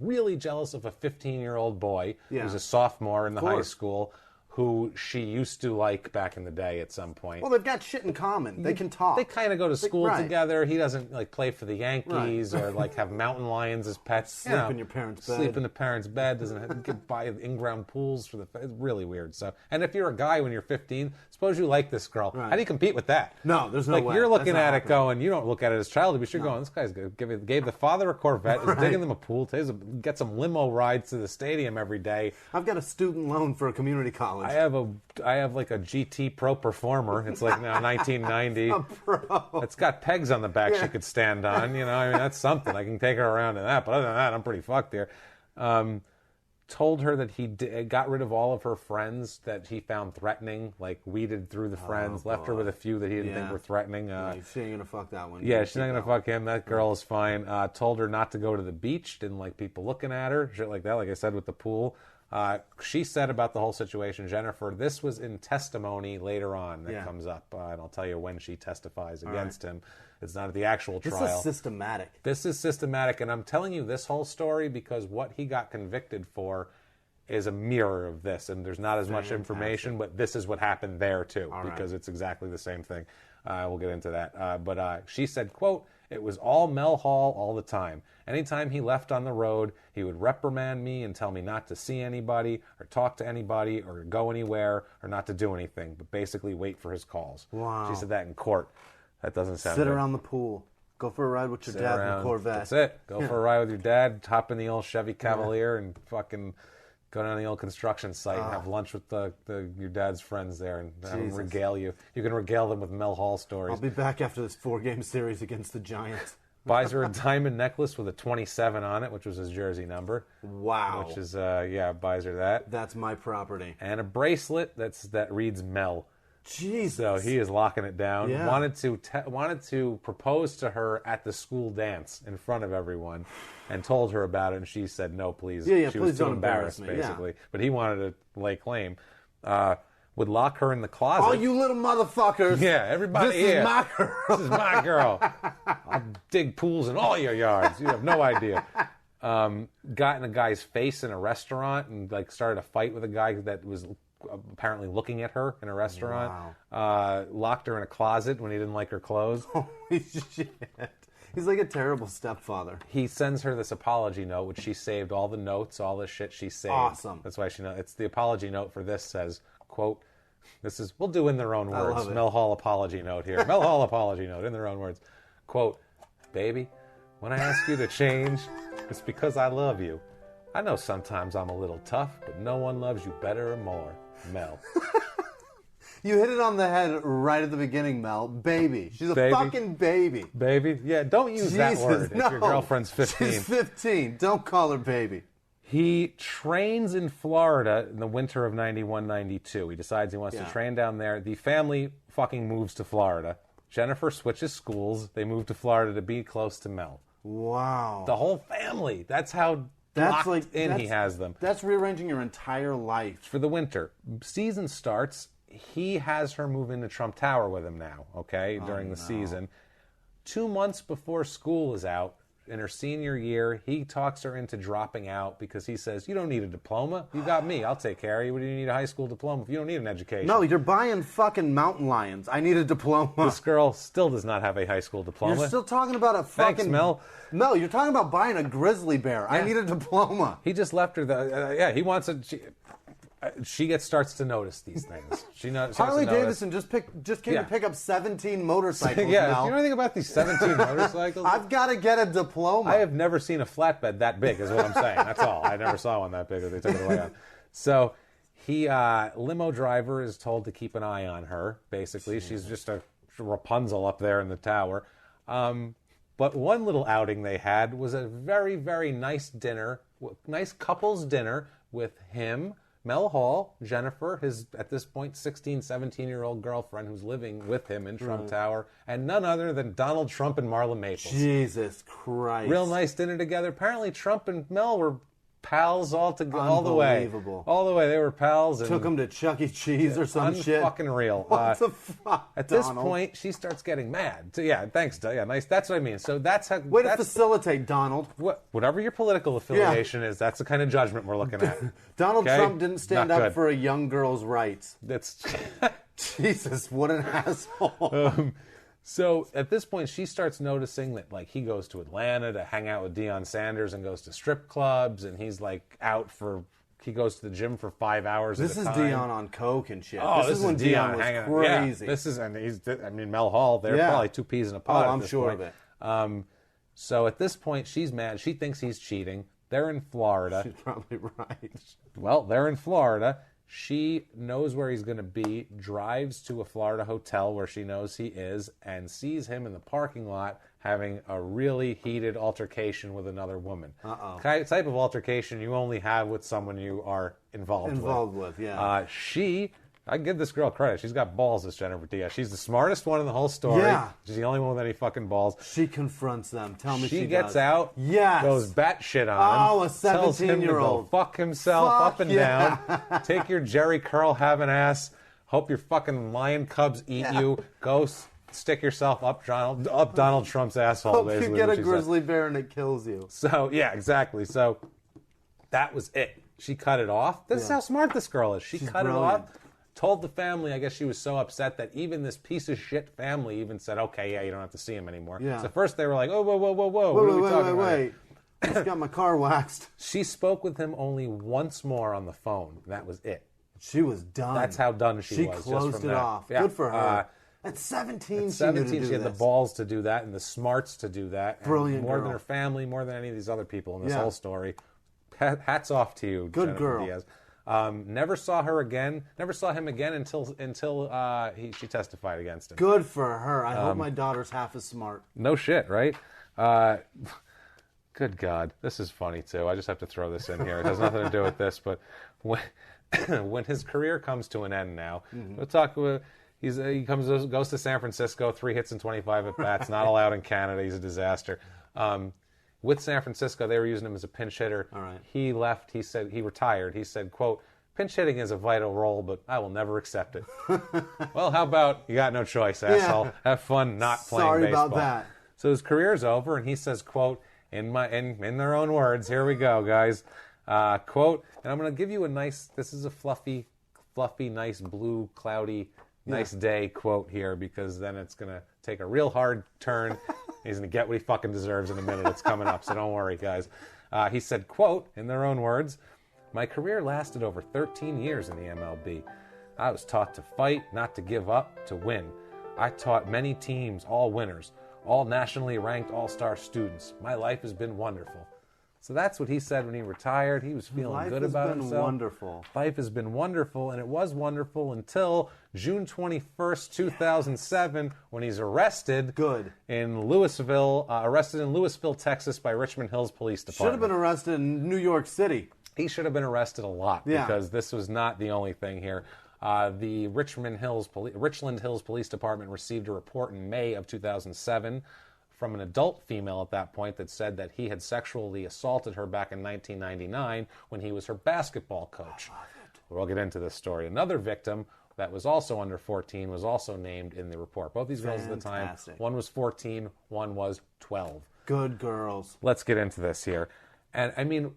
S1: really jealous of a 15-year-old boy who's a sophomore in the high school who she used to like back in the day at some point.
S2: Well, they've got shit in common. They can talk.
S1: They kind of go to school together. He doesn't like play for the Yankees or like have mountain lions as pets.
S2: Sleep in your parents' bed.
S1: Sleep in the parents' bed. Doesn't buy in-ground pools for it's really weird. So, and if you're a guy when you're 15, suppose you like this girl. Right. How do you compete with that?
S2: No, there's no way.
S1: You're looking at it going, you don't look at it as childish, but you're going, this guy's gave the father a Corvette, is digging them a pool, gets some limo rides to the stadium every day.
S2: I've got a student loan for a community college.
S1: I have like a GT Pro Performer. It's like now 1990.
S2: A Pro.
S1: It's got pegs on the back she could stand on. That's something. I can take her around in that. But other than that, I'm pretty fucked here. told her that he got rid of all of her friends that he found threatening, like weeded through the friends, left her with a few that he didn't think were threatening.
S2: She ain't gonna fuck that one.
S1: Yeah, she's not gonna fuck him. That girl is fine. Told her not to go to the beach, didn't like people looking at her, shit like that, like I said with the pool. She said about the whole situation, Jennifer, this was in testimony later on that comes up, and I'll tell you when she testifies against him. It's not at the actual trial.
S2: This is systematic.
S1: This is systematic, and I'm telling you this whole story because what he got convicted for is a mirror of this, and there's not as much information, but this is what happened there, too, because it's exactly the same thing. We'll get into that. But she said, quote, "It was all Mel Hall all the time. Anytime he left on the road, he would reprimand me and tell me not to see anybody or talk to anybody or go anywhere or not to do anything, but basically wait for his calls."
S2: Wow.
S1: She said that in court. That doesn't sound
S2: Sit
S1: good.
S2: around the pool. Go for a ride with your dad in the Corvette.
S1: That's it. Go for a ride with your dad, hop in the old Chevy Cavalier and fucking go down to the old construction site and have lunch with your dad's friends there and have them regale you. You can regale them with Mel Hall stories.
S2: I'll be back after this 4-game series against the Giants.
S1: Buys her a diamond necklace with a 27 on it, which was his jersey number.
S2: Wow.
S1: Which is, buys her that.
S2: That's my property.
S1: And a bracelet that reads Mel.
S2: Jesus.
S1: So he is locking it down.
S2: Yeah.
S1: Wanted to propose to her at the school dance in front of everyone, and told her about it, and she said no, please.
S2: Yeah,
S1: she
S2: please
S1: was too
S2: don't
S1: embarrassed,
S2: embarrass me.
S1: basically.
S2: Yeah.
S1: But he wanted to lay claim. Would lock her in the closet.
S2: Oh, you little motherfuckers!
S1: Yeah, everybody
S2: This is my girl.
S1: This is my girl. I'll dig pools in all your yards. You have no idea. Got in a guy's face in a restaurant and started a fight with a guy that was apparently looking at her in a restaurant.
S2: Wow.
S1: Locked her in a closet when he didn't like her clothes.
S2: Holy shit. He's like a terrible stepfather.
S1: He sends her this apology note, which she saved all the notes, all the shit she saved.
S2: Awesome.
S1: That's why she knows. It's the apology note for this says, quote, we'll do in their own words. Mel Hall apology note here. Mel Hall apology note in their own words. Quote, "Baby, when I ask you to change, it's because I love you. I know sometimes I'm a little tough, but no one loves you better or more. Mel."
S2: You hit it on the head right at the beginning, Mel. Baby. She's a fucking baby.
S1: Baby? Yeah, don't use that word if your girlfriend's 15.
S2: She's 15. Don't call her baby.
S1: He trains in Florida in the winter of 91-92. He decides he wants to train down there. The family fucking moves to Florida. Jennifer switches schools. They move to Florida to be close to Mel.
S2: Wow.
S1: The whole family. That's how locked in he has them.
S2: That's rearranging your entire life.
S1: For the winter. Season starts. He has her move into Trump Tower with him now, during the season. 2 months before school is out, in her senior year, he talks her into dropping out because he says, "You don't need a diploma. You got me. I'll take care of you. What do you need a high school diploma if you don't need an education?"
S2: No, you're buying fucking mountain lions. I need a diploma.
S1: This girl still does not have a high school diploma.
S2: You're still talking about a fucking...
S1: Thanks, Mel.
S2: Mel, you're talking about buying a grizzly bear. Yeah. I need a diploma.
S1: He just left her he wants a... She starts to notice these things.
S2: Harley Davidson just came to pick up 17 motorcycles.
S1: Yeah,
S2: Mel.
S1: you know anything about these 17 motorcycles?
S2: I've got to get a diploma.
S1: I have never seen a flatbed that big, is what I'm saying. That's all. I never saw one that big that they took it away on. So limo driver is told to keep an eye on her, basically. She's just a Rapunzel up there in the tower. But one little outing they had was a very, very nice dinner, nice couple's dinner with him, Mel Hall, Jennifer, his, at this point, 16, 17-year-old girlfriend who's living with him in Trump Tower, and none other than Donald Trump and Marla Maples.
S2: Jesus Christ.
S1: Real nice dinner together. Apparently, Trump and Mel were pals all the way.
S2: Unbelievable.
S1: All the way. They were pals. And
S2: took him to Chuck E. Cheese or some shit.
S1: Unfucking real.
S2: What the fuck,
S1: At
S2: Donald?
S1: this point, she starts getting mad. So, thanks. Yeah, nice. That's what I mean. So that's how...
S2: Way to facilitate, Donald.
S1: Whatever your political affiliation is, that's the kind of judgment we're looking at.
S2: Donald Trump didn't stand up for a young girl's rights.
S1: That's...
S2: Jesus, what an asshole.
S1: So at this point, she starts noticing that he goes to Atlanta to hang out with Deion Sanders and goes to strip clubs, and he's he goes to the gym for 5 hours
S2: This
S1: at a time.
S2: This is Deion on coke and shit.
S1: Oh,
S2: this is when Deion was crazy.
S1: Yeah, Mel Hall, they're probably two peas in a pod.
S2: I'm sure of it.
S1: So at this point, she's mad. She thinks he's cheating. They're in Florida.
S2: She's probably right.
S1: Well, they're in Florida. She knows where he's going to be, drives to a Florida hotel where she knows he is, and sees him in the parking lot having a really heated altercation with another woman. Type of altercation you only have with someone you are involved with.
S2: Yeah.
S1: I give this girl credit. She's got balls, this Jennifer Diaz. She's the smartest one in the whole story.
S2: Yeah.
S1: She's the only one with any fucking balls.
S2: She confronts them. Tell me
S1: she gets
S2: does.
S1: out,
S2: yes.
S1: goes batshit on him.
S2: Oh, a 17-year-old.
S1: Tells him to go fuck himself up and down. Take your Jerry curl, have an ass. Hope your fucking lion cubs eat you. Go stick yourself up Donald Trump's asshole.
S2: Hope
S1: basically,
S2: you get a grizzly bear and it kills you.
S1: So, yeah, exactly. So, that was it. She cut it off. This is how smart this girl is. She's cut
S2: brilliant.
S1: it off. Told the family, I guess she was so upset that even this piece of shit family even said, okay, yeah, you don't have to see him anymore.
S2: Yeah.
S1: So first they were like, oh, whoa, what are we talking about?
S2: Wait. I just got my car waxed.
S1: She spoke with him only once more on the phone. That was it.
S2: She was done.
S1: That's how done she was.
S2: She closed
S1: just from
S2: it
S1: that.
S2: off.
S1: Yeah.
S2: Good for her. At 17,
S1: she had the balls to do that and the smarts to do that.
S2: Brilliant
S1: more
S2: girl.
S1: than her family, more than any of these other people in this whole story. Hats off to you,
S2: Good
S1: Jennifer
S2: girl.
S1: Diaz. Never saw her again. Never saw him again until she testified against him.
S2: Good for her. I hope my daughter's half as smart.
S1: No shit, right? Good God, this is funny too. I just have to throw this in here. It has nothing to do with this, but when his career comes to an end now, we'll talk. He goes to San Francisco, 3 hits and 25 at bats. Not allowed in Canada. He's a disaster. With San Francisco, they were using him as a pinch hitter.
S2: All right.
S1: He left. He said he retired. He said, quote, pinch hitting is a vital role, but I will never accept it. Well, how about you got no choice, asshole? Have fun not playing
S2: Sorry
S1: baseball.
S2: about that.
S1: So his career's over, and he says, quote, in their own words, here we go, guys. Quote, and I'm going to give you a nice, this is a fluffy, nice blue, cloudy, nice day quote here, because then it's going to take a real hard turn. He's going to get what he fucking deserves in a minute. It's coming up, so don't worry, guys. He said, quote, in their own words, my career lasted over 13 years in the MLB. I was taught to fight, not to give up, to win. I taught many teams, all winners, all nationally ranked all-star students. My life has been wonderful. So that's what he said when he retired. He was feeling good about himself.
S2: Life has been wonderful.
S1: Life has been wonderful, and it was wonderful until June 21st, 2007, when he's arrested. In Louisville, Texas, by Richmond Hills Police Department.
S2: Should have been arrested in New York City.
S1: He should have been arrested a lot because this was not the only thing here. The Richland Hills Police Department received a report in May of 2007 from an adult female at that point that said that he had sexually assaulted her back in 1999 when he was her basketball coach. We'll get into this story. Another victim that was also under 14 was also named in the report. Both these girls at the time, one was 14, one was 12.
S2: Good girls.
S1: Let's get into this here. And I mean,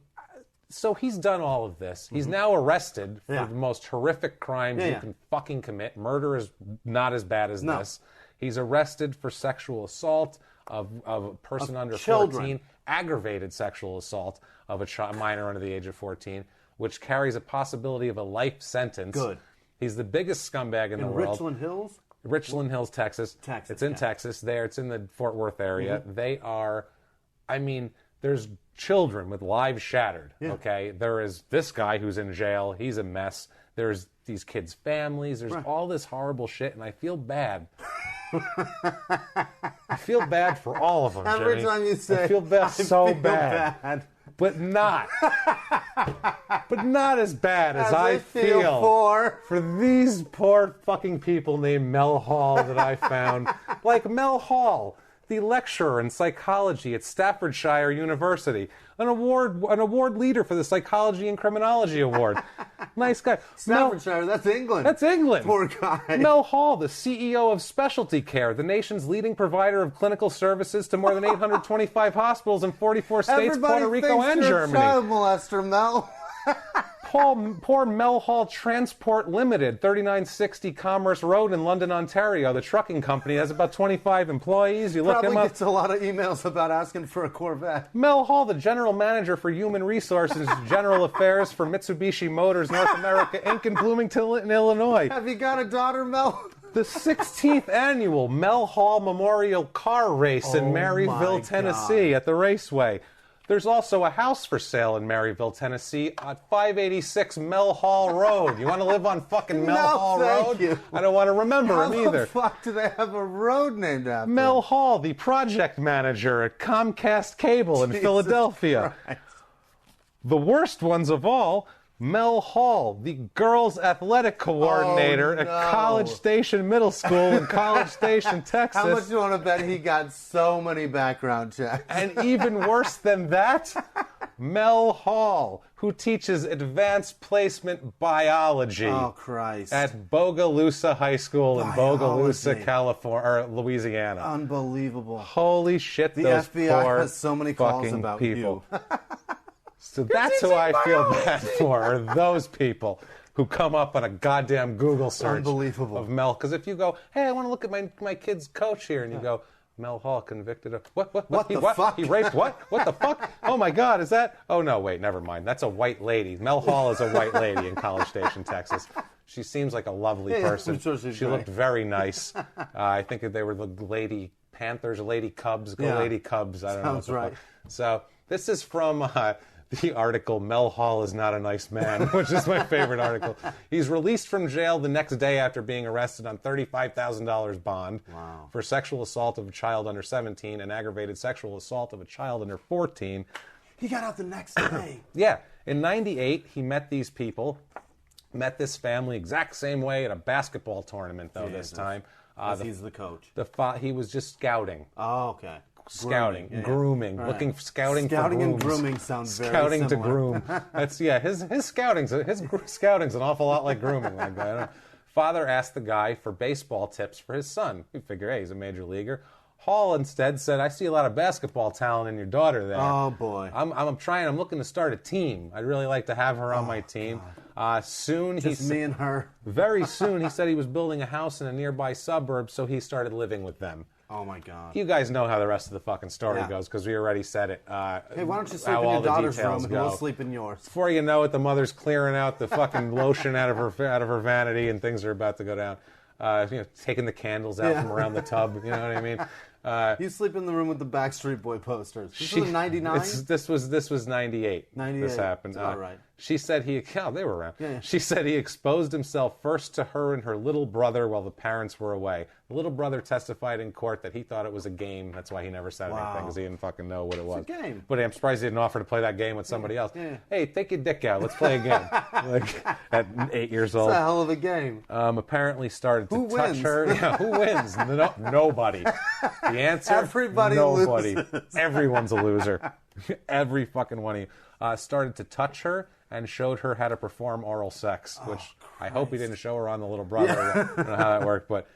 S1: so he's done all of this. He's now arrested for the most horrific crimes you can fucking commit. Murder is not as bad as this. He's arrested for sexual assault of a person under 14, aggravated sexual assault of a minor under the age of 14, which carries a possibility of a life sentence. He's the biggest scumbag in the world.
S2: Richland Hills?
S1: Richland Hills, Texas. It's in Texas. It's in the Fort Worth area. They are, I mean, there's children with lives shattered, okay? There is this guy who's in jail. He's a mess. There's these kids' families. There's all this horrible shit, and I feel bad. I feel bad for all of them,
S2: Every
S1: Jimmy.
S2: time you say,
S1: I feel bad. But not as bad as I feel for these poor fucking people named Mel Hall that I found. Like Mel Hall, the lecturer in psychology at Staffordshire University, an award leader for the Psychology and Criminology Award. Nice guy.
S2: Staffordshire, that's England.
S1: That's England.
S2: Poor guy.
S1: Mel Hall, the CEO of Specialty Care, the nation's leading provider of clinical services to more than 825 hospitals in 44 states, Puerto Rico, and Germany.
S2: Child molester, Mel.
S1: Poor Mel Hall Transport Limited, 3960 Commerce Road in London, Ontario. The trucking company has about 25 employees. You look him up.
S2: Probably gets a lot of emails about asking for a Corvette.
S1: Mel Hall, the general manager for human resources, general affairs for Mitsubishi Motors North America Inc. in Bloomington, Illinois.
S2: Have you got a daughter, Mel?
S1: The 16th annual Mel Hall Memorial Car Race in Maryville, Tennessee at the Raceway. There's also a house for sale in Maryville, Tennessee at 586 Mel Hall Road. You want to live on fucking Mel Hall Road?
S2: You.
S1: I don't want to remember him either.
S2: How the fuck do they have a road named after
S1: Mel Hall, the project manager at Comcast Cable in Philadelphia.
S2: Christ.
S1: The worst ones of all, Mel Hall, the girls' athletic coordinator at College Station Middle School in College Station, Texas.
S2: How much do you want to bet he got so many background checks?
S1: And even worse than that, Mel Hall, who teaches advanced placement biology at Bogalusa High School in Bogalusa, California, or Louisiana.
S2: Unbelievable.
S1: Holy shit,
S2: the
S1: those
S2: FBI
S1: poor
S2: has so many calls about
S1: people. So that's who I feel bad for, are those people who come up on a goddamn Google search of Mel. Because if you go, hey, I want to look at my kid's coach here, and you go, Mel Hall convicted of what the fuck? He raped what? What the fuck? Oh my God, is that? Oh no, wait, never mind. That's a white lady. Mel Hall is a white lady in College Station, Texas. She seems like a lovely person. She looked very nice. I think they were the Lady Panthers, Lady Cubs, Lady Cubs. I don't know.
S2: Sounds right.
S1: So this is from the article, Mel Hall is not a nice man, which is my favorite article. He's released from jail the next day after being arrested on $35,000 bond for sexual assault of a child under 17 and aggravated sexual assault of a child under 14.
S2: He got out the next day.
S1: Yeah. In 98, he met these people, met this family exact same way at a basketball tournament, though, this time.
S2: He's the coach.
S1: He was just scouting.
S2: Oh, okay.
S1: Grooming,
S2: right.
S1: Scouting for grooms.
S2: And grooming sounds very
S1: Scouting
S2: similar.
S1: to groom. That's his scouting's an awful lot like grooming like that. Father asked the guy for baseball tips for his son. You figure, hey, he's a major leaguer. Hall instead said, I see a lot of basketball talent in your daughter there.
S2: Oh boy.
S1: I'm looking to start a team. I'd really like to have her on my team. Soon
S2: me and her.
S1: Very soon he said he was building a house in a nearby suburb, so he started living with them.
S2: Oh, my God.
S1: You guys know how the rest of the fucking story goes because we already said it.
S2: Hey, why don't you sleep in your daughter's room and we'll sleep in yours?
S1: Before you know it, the mother's clearing out the fucking lotion out of her vanity and things are about to go down. Taking the candles out from around the tub. You know what I mean?
S2: You sleep in the room with the Backstreet Boy posters. This was in 99?
S1: This was 98.
S2: 98.
S1: This happened.
S2: All right.
S1: She said they were around.
S2: Yeah.
S1: She said he exposed himself first to her and her little brother while the parents were away. The little brother testified in court that he thought it was a game. That's why he never said anything, because he didn't fucking know what it was.
S2: It's a game.
S1: But I'm surprised he didn't offer to play that game with somebody else.
S2: Yeah.
S1: Hey, take your dick out. Let's play a game. Like at 8 years old.
S2: It's a hell of a game.
S1: Apparently started to touch
S2: wins?
S1: her. Yeah, who wins? Nobody. The answer?
S2: Everybody
S1: nobody.
S2: loses.
S1: Everyone's a loser. Every fucking one of you. Started to touch her and showed her how to perform oral sex, which I hope he didn't show her on the little brother. I don't know how that worked, but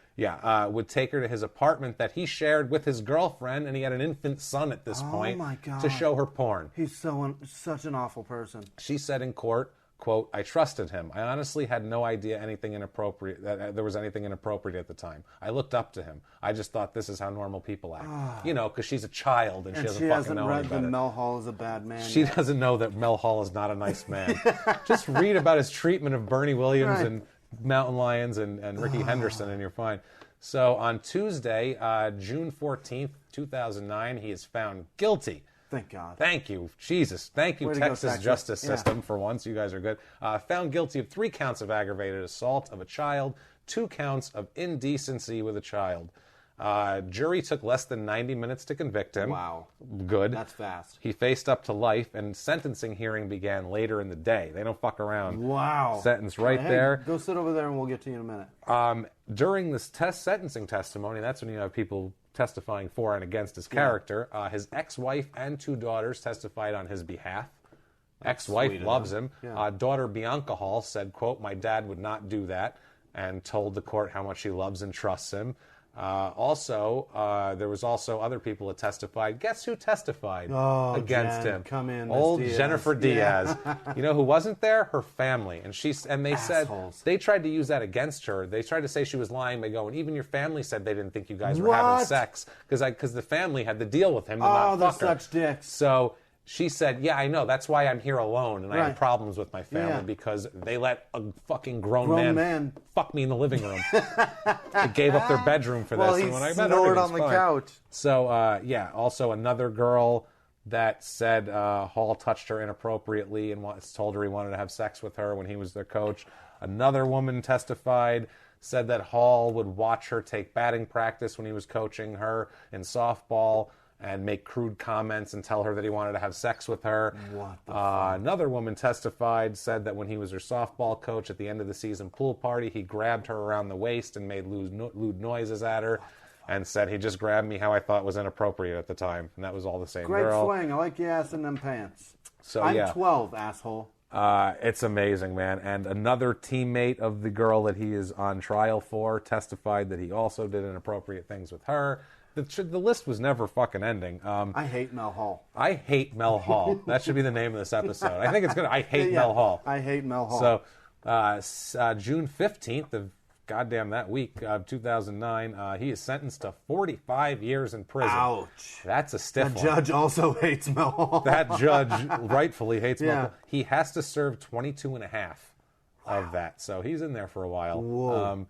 S1: would take her to his apartment that he shared with his girlfriend, and he had an infant son at this point,
S2: my God.
S1: to show her porn.
S2: He's such an awful person.
S1: She said in court, quote, I trusted him. I honestly had no idea that there was anything inappropriate at the time. I looked up to him. I just thought this is how normal people act. Because she's a child and she doesn't fucking know any better.
S2: She hasn't read that Mel Hall is a bad man
S1: She
S2: yet.
S1: doesn't know that Mel Hall is not a nice man. Just read about his treatment of Bernie Williams and Mountain Lions and Ricky Henderson and you're fine. So on Tuesday, June 14th, 2009, he is found guilty.
S2: Thank God.
S1: Thank you. Jesus. Thank you, Texas justice system, for once. You guys are good. Found guilty of 3 counts of aggravated assault of a child, 2 counts of indecency with a child. Jury took less than 90 minutes to convict him.
S2: Wow.
S1: Good.
S2: That's fast.
S1: He faced up to life, and sentencing hearing began later in the day. They don't fuck around.
S2: Wow.
S1: Sentence there.
S2: Go sit over there and we'll get to you in a minute.
S1: During this sentencing testimony, that's when you have people testifying for and against his character. His ex-wife and 2 daughters testified on his behalf. Ex-wife loves him.
S2: Yeah.
S1: Daughter Bianca Hall said, quote, my dad would not do that, and told the court how much she loves and trusts him. There was also other people that testified. Guess who testified against him?
S2: Come in,
S1: old
S2: Diaz.
S1: Jennifer Diaz. You know who wasn't there? Her family. And they
S2: Assholes.
S1: said they tried to use that against her. They tried to say she was lying by going, even your family said they didn't think you guys were having sex because the family had the deal with him to not fuck her.
S2: They're such dicks.
S1: So she said, yeah, I know. That's why I'm here alone, and I have problems with my family because they let a fucking grown man fuck me in the living room. They gave up their bedroom for this.
S2: And when I met her, he was on the couch.
S1: So, also another girl, that said Hall touched her inappropriately and told her he wanted to have sex with her when he was their coach. Another woman testified, said that Hall would watch her take batting practice when he was coaching her in softball and make crude comments and tell her that he wanted to have sex with her.
S2: What the fuck?
S1: Another woman testified, said that when he was her softball coach at the end of the season pool party, he grabbed her around the waist and made lewd noises at her. And said he just grabbed me how I thought was inappropriate at the time. And that was all the same girl.
S2: Great swing. I like your ass in them pants.
S1: So,
S2: I'm 12, asshole.
S1: It's amazing, man. And another teammate of the girl that he is on trial for testified that he also did inappropriate things with her. The list was never fucking ending.
S2: I hate Mel Hall.
S1: I hate Mel Hall. That should be the name of this episode. I think it's good. I hate Mel Hall.
S2: I hate Mel Hall.
S1: So June 15th of goddamn that week of 2009, he is sentenced to 45 years in prison.
S2: Ouch.
S1: That's a stiff one.
S2: The judge also hates Mel Hall.
S1: That judge rightfully hates Mel Hall. He has to serve 22 and a half of that. So he's in there for a while.
S2: Whoa.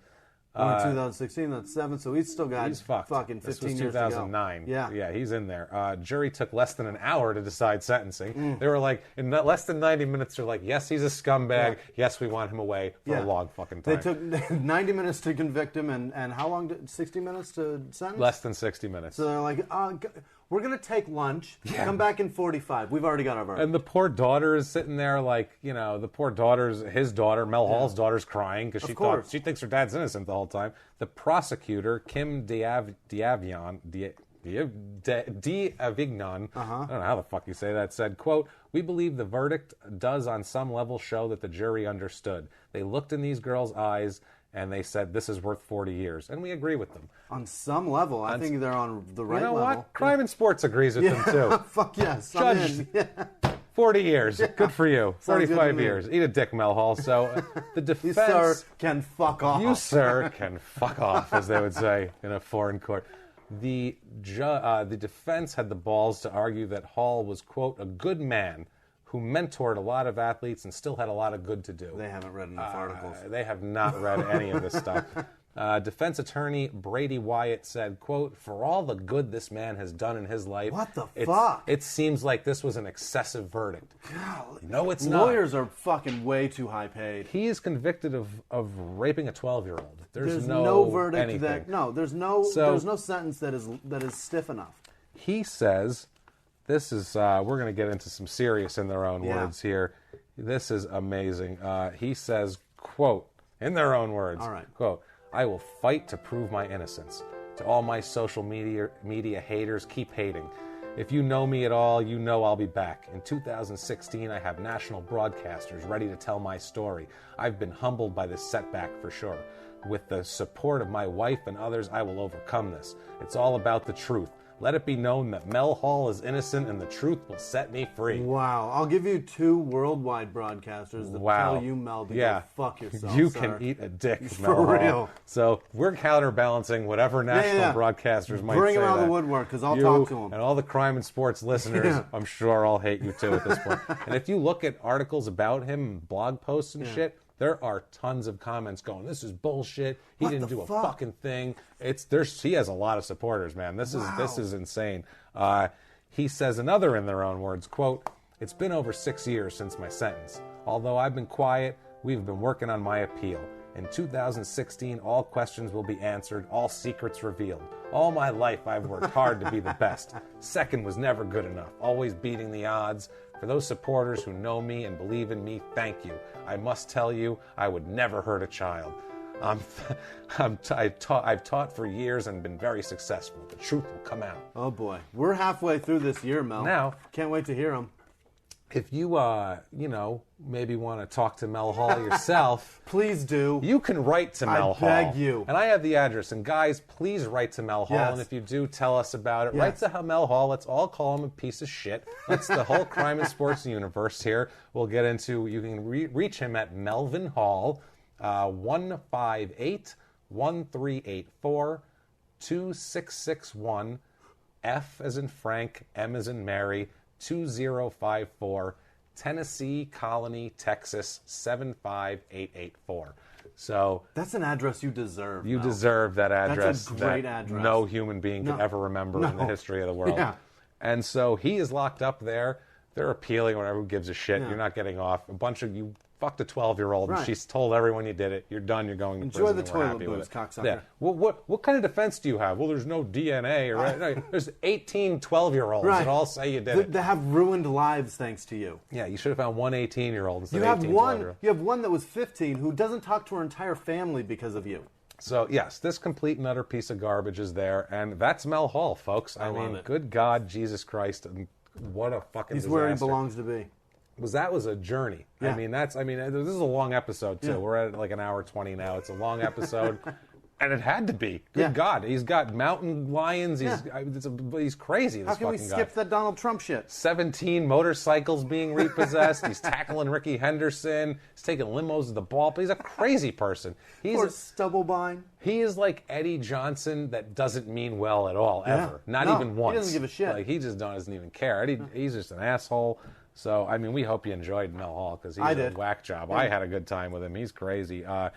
S2: 2016, that's 7, so he's still got fucking 15
S1: this was
S2: years
S1: 2009.
S2: To go.
S1: Yeah, he's in there. Jury took less than an hour to decide sentencing. They were like, in less than 90 minutes, they're like, yes, he's a scumbag. Yeah. Yes, we want him away for a long fucking time.
S2: They took 90 minutes to convict him, and how long? 60 minutes to sentence?
S1: Less than 60 minutes.
S2: So they're like, we're going to take lunch. Yeah. Come back in 45. We've already got our verdict.
S1: And the poor daughter is sitting there like, the poor daughter's, his daughter, Mel Hall's daughter's crying because she thinks her dad's innocent the whole time. The prosecutor, Kim D'Avignon, I don't know how the fuck you say that, said, quote, "We believe the verdict does on some level show that the jury understood. They looked in these girls' eyes and they said, this is worth 40 years. And we agree with them.
S2: On some level. I think they're on the right level.
S1: You know what? Crime and Sports agrees with them, too.
S2: Fuck yes.
S1: Judge, 40 years. Good for you. 45 years. Eat a dick, Mel Hall. So the defense...
S2: You, sir, can fuck off.
S1: You, sir, can fuck off, as they would say in a foreign court. The defense had the balls to argue that Hall was, quote, a good man who mentored a lot of athletes and still had a lot of good to do.
S2: They haven't read enough articles.
S1: They have not read any of this stuff. Defense attorney Brady Wyatt said, quote, "For all the good this man has done in his life,
S2: what the fuck?
S1: It seems like this was an excessive verdict."
S2: Golly.
S1: No, it's not.
S2: Lawyers are fucking way too high paid.
S1: He is convicted of raping a 12-year-old. There's
S2: no verdict
S1: anything.
S2: there's no sentence that is stiff enough.
S1: He says, this is we're going to get into some serious in their own words here. This is amazing. He says, quote, in their own words,
S2: all right,
S1: quote, "I will fight to prove my innocence. To all my social media haters, keep hating. If you know me at all, you know I'll be back. In 2016, I have national broadcasters ready to tell my story. I've been humbled by this setback for sure. With the support of my wife and others, I will overcome this. It's all about the truth. Let it be known that Mel Hall is innocent and the truth will set me free."
S2: Wow. I'll give you 2 worldwide broadcasters that tell you, Mel, to go fuck yourself,
S1: You
S2: sir.
S1: can eat a dick,
S2: For
S1: Mel
S2: real.
S1: Hall. So we're counterbalancing whatever national broadcasters might
S2: Bring
S1: say
S2: him out of
S1: that.
S2: the woodwork, because I'll talk to him.
S1: And all the Crime and Sports listeners, I'm sure all hate you too at this point. And if you look at articles about him, blog posts and shit, there are tons of comments going, "This is bullshit. He didn't do a fucking thing." He has a lot of supporters, man. This is insane. He says another in their own words, quote, "It's been over 6 years since my sentence. Although I've been quiet, we've been working on my appeal. In 2016, all questions will be answered, all secrets revealed. All my life, I've worked hard to be the best. Second was never good enough, always beating the odds. For those supporters who know me and believe in me, thank you. I must tell you, I would never hurt a child. I've taught for years and been very successful. The truth will come out."
S2: Oh boy, we're halfway through this year, Mel.
S1: Now,
S2: can't wait to hear him.
S1: If you, maybe want to talk to Mel Hall yourself,
S2: please do.
S1: You can write to Mel Hall.
S2: I beg you.
S1: And I have the address. And guys, please write to Mel Hall.
S2: Yes.
S1: And if you do, tell us about it.
S2: Yes.
S1: Write to Mel Hall. Let's all call him a piece of shit. That's the whole Crime and Sports universe here. We'll get into. You can reach him at Melvin Hall, 158-1384-2661, F as in Frank, M as in Mary, 2054, Tennessee Colony, Texas 75884. So
S2: that's an address you deserve.
S1: Deserve that address.
S2: That's a great address.
S1: No human being could ever remember in the history of the world.
S2: Yeah.
S1: And so he is locked up there. They're appealing or whatever. Who gives a shit? You're not getting off. A bunch of you fucked a 12-year-old, and she's told everyone you did it. You're done. You're going to prison.
S2: Enjoy the toilet booze, cocksucker.
S1: Yeah. Well, what kind of defense do you have? Well, there's no DNA. No, there's 18 12-year-olds that all say you did it.
S2: They have ruined lives thanks to you.
S1: Yeah, you should have found one 18-year-old instead of 18 12-year-old.
S2: You have one that was 15 who doesn't talk to her entire family because of you.
S1: So, yes, this complete and utter piece of garbage is there, and that's Mel Hall, folks. I mean, good God, Jesus Christ, and what a fucking disaster.
S2: He's where he belongs to be.
S1: That was a journey.
S2: Yeah.
S1: I mean, this is a long episode, too. Yeah. We're at like an hour 20 now. It's a long episode. And it had to be. Good God. He's got mountain lions. He's crazy, this fucking guy.
S2: How can we skip that Donald Trump shit?
S1: 17 motorcycles being repossessed. He's tackling Ricky Henderson. He's taking limos to the ball. But he's a crazy person.
S2: Or Stubblebine.
S1: He is like Eddie Johnson that doesn't mean well at all, ever. Not even once.
S2: He doesn't give a shit.
S1: Like, he just doesn't even care. He's just an asshole. So, I mean, we hope you enjoyed Mel Hall because he's a whack job. Yeah. I had a good time with him. He's crazy. A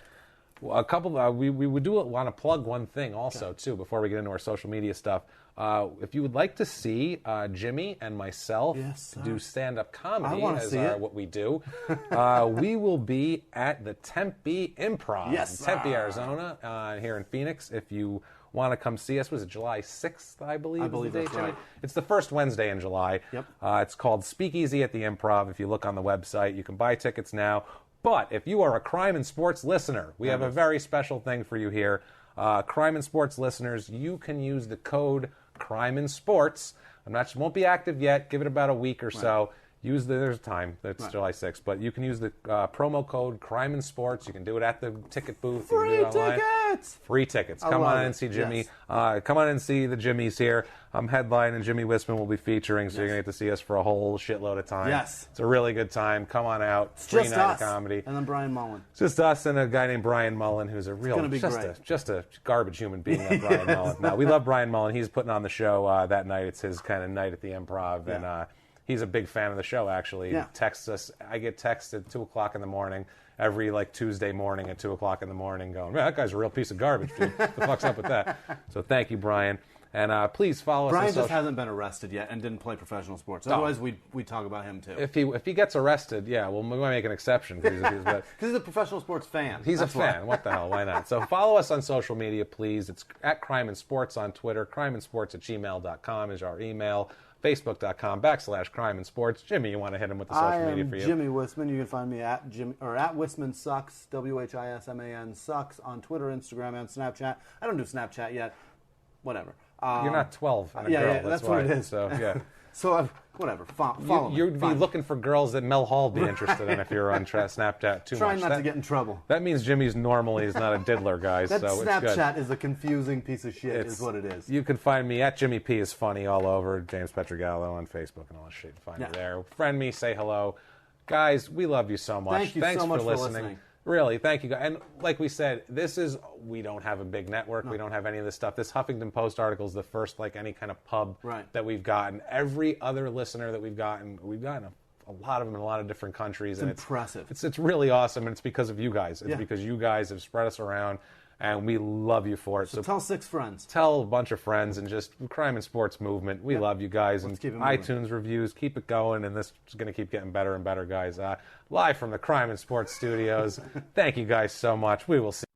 S1: couple. We would want to plug one thing also too before we get into our social media stuff. If you would like to see Jimmy and myself do stand-up comedy what we do, we will be at the Tempe Improv in Tempe, Arizona, here in Phoenix. If you want to come see us, was it July 6th, I believe?
S2: I believe that's right.
S1: It's the first Wednesday in July.
S2: Yep.
S1: It's called Speakeasy at the Improv. If you look on the website, you can buy tickets now. But if you are a Crime and Sports listener, we have a very special thing for you here. Crime and Sports listeners, you can use the code Crime and Sports. Won't be active yet. Give it about a week or so. There's time. It's July 6th. But you can use the promo code Crime and Sports. You can do it at the ticket booth.
S2: Free tickets!
S1: Free tickets. Come on in and see Jimmy.
S2: Yes.
S1: Come on in and see the Jimmies here. I'm headlining. Jimmy Whisman will be featuring, so you're going to get to see us for a whole shitload of time.
S2: Yes.
S1: It's a really good time. Come on out.
S2: It's
S1: Free
S2: just
S1: night
S2: us.
S1: of comedy.
S2: And then Brian Mullen.
S1: It's just us and a guy named Brian Mullen, who's a real, just a garbage human being, that Brian Mullen. No, we love Brian Mullen. He's putting on the show that night. It's his kind of night at the Improv, and he's a big fan of the show, actually.
S2: Yeah.
S1: He texts us. I get texted at 2 o'clock in the morning, every Tuesday morning at 2 o'clock in the morning going, man, that guy's a real piece of garbage, dude. What the fuck's up with that? So thank you, Brian. And please follow us on
S2: Brian just hasn't been arrested yet and didn't play professional sports. Otherwise, we'd talk about him, too.
S1: If he gets arrested, we might make an exception.
S2: Because he's a professional sports fan.
S1: He's a fan. What the hell? Why not? So follow us on social media, please. It's at Crime and Sports on Twitter. crimeinsports@gmail.com is our email. Facebook.com/Crime and Sports. Jimmy, you want to hit him with the social media for you?
S2: Jimmy Whisman. You can find me at Whisman Sucks, WHISMAN Sucks on Twitter, Instagram, and Snapchat. I don't do Snapchat yet. Whatever.
S1: You're not 12 and a girl.
S2: That's what it is.
S1: So, yeah.
S2: So, whatever. Follow me.
S1: You'd be looking for girls that Mel Hall would be interested in if you're on Snapchat too much.
S2: Trying not to get in trouble.
S1: That means Jimmy's normally is not a diddler, guys.
S2: That
S1: so
S2: Snapchat is a confusing piece of shit, is what it is.
S1: You can find me at Jimmy P is funny all over, James Pietragallo on Facebook and all that shit. Find me there. Friend me, say hello. Guys, we love you so much.
S2: Thanks so much for listening.
S1: Really, thank you guys. And like we said, we don't have a big network. No. We don't have any of this stuff. This Huffington Post article is the first any kind of pub that we've gotten. Every other listener that we've gotten a lot of them in a lot of different countries.
S2: It's impressive.
S1: It's really awesome, and it's because of you guys. It's because you guys have spread us around, and we love you for it.
S2: So tell 6 friends.
S1: Tell a bunch of friends, and just Crime and Sports movement. We love you guys.
S2: Let's
S1: and iTunes reviews, keep it going, and this is going to keep getting better and better, guys. Live from the Crime and Sports studios. Thank you guys so much. We will see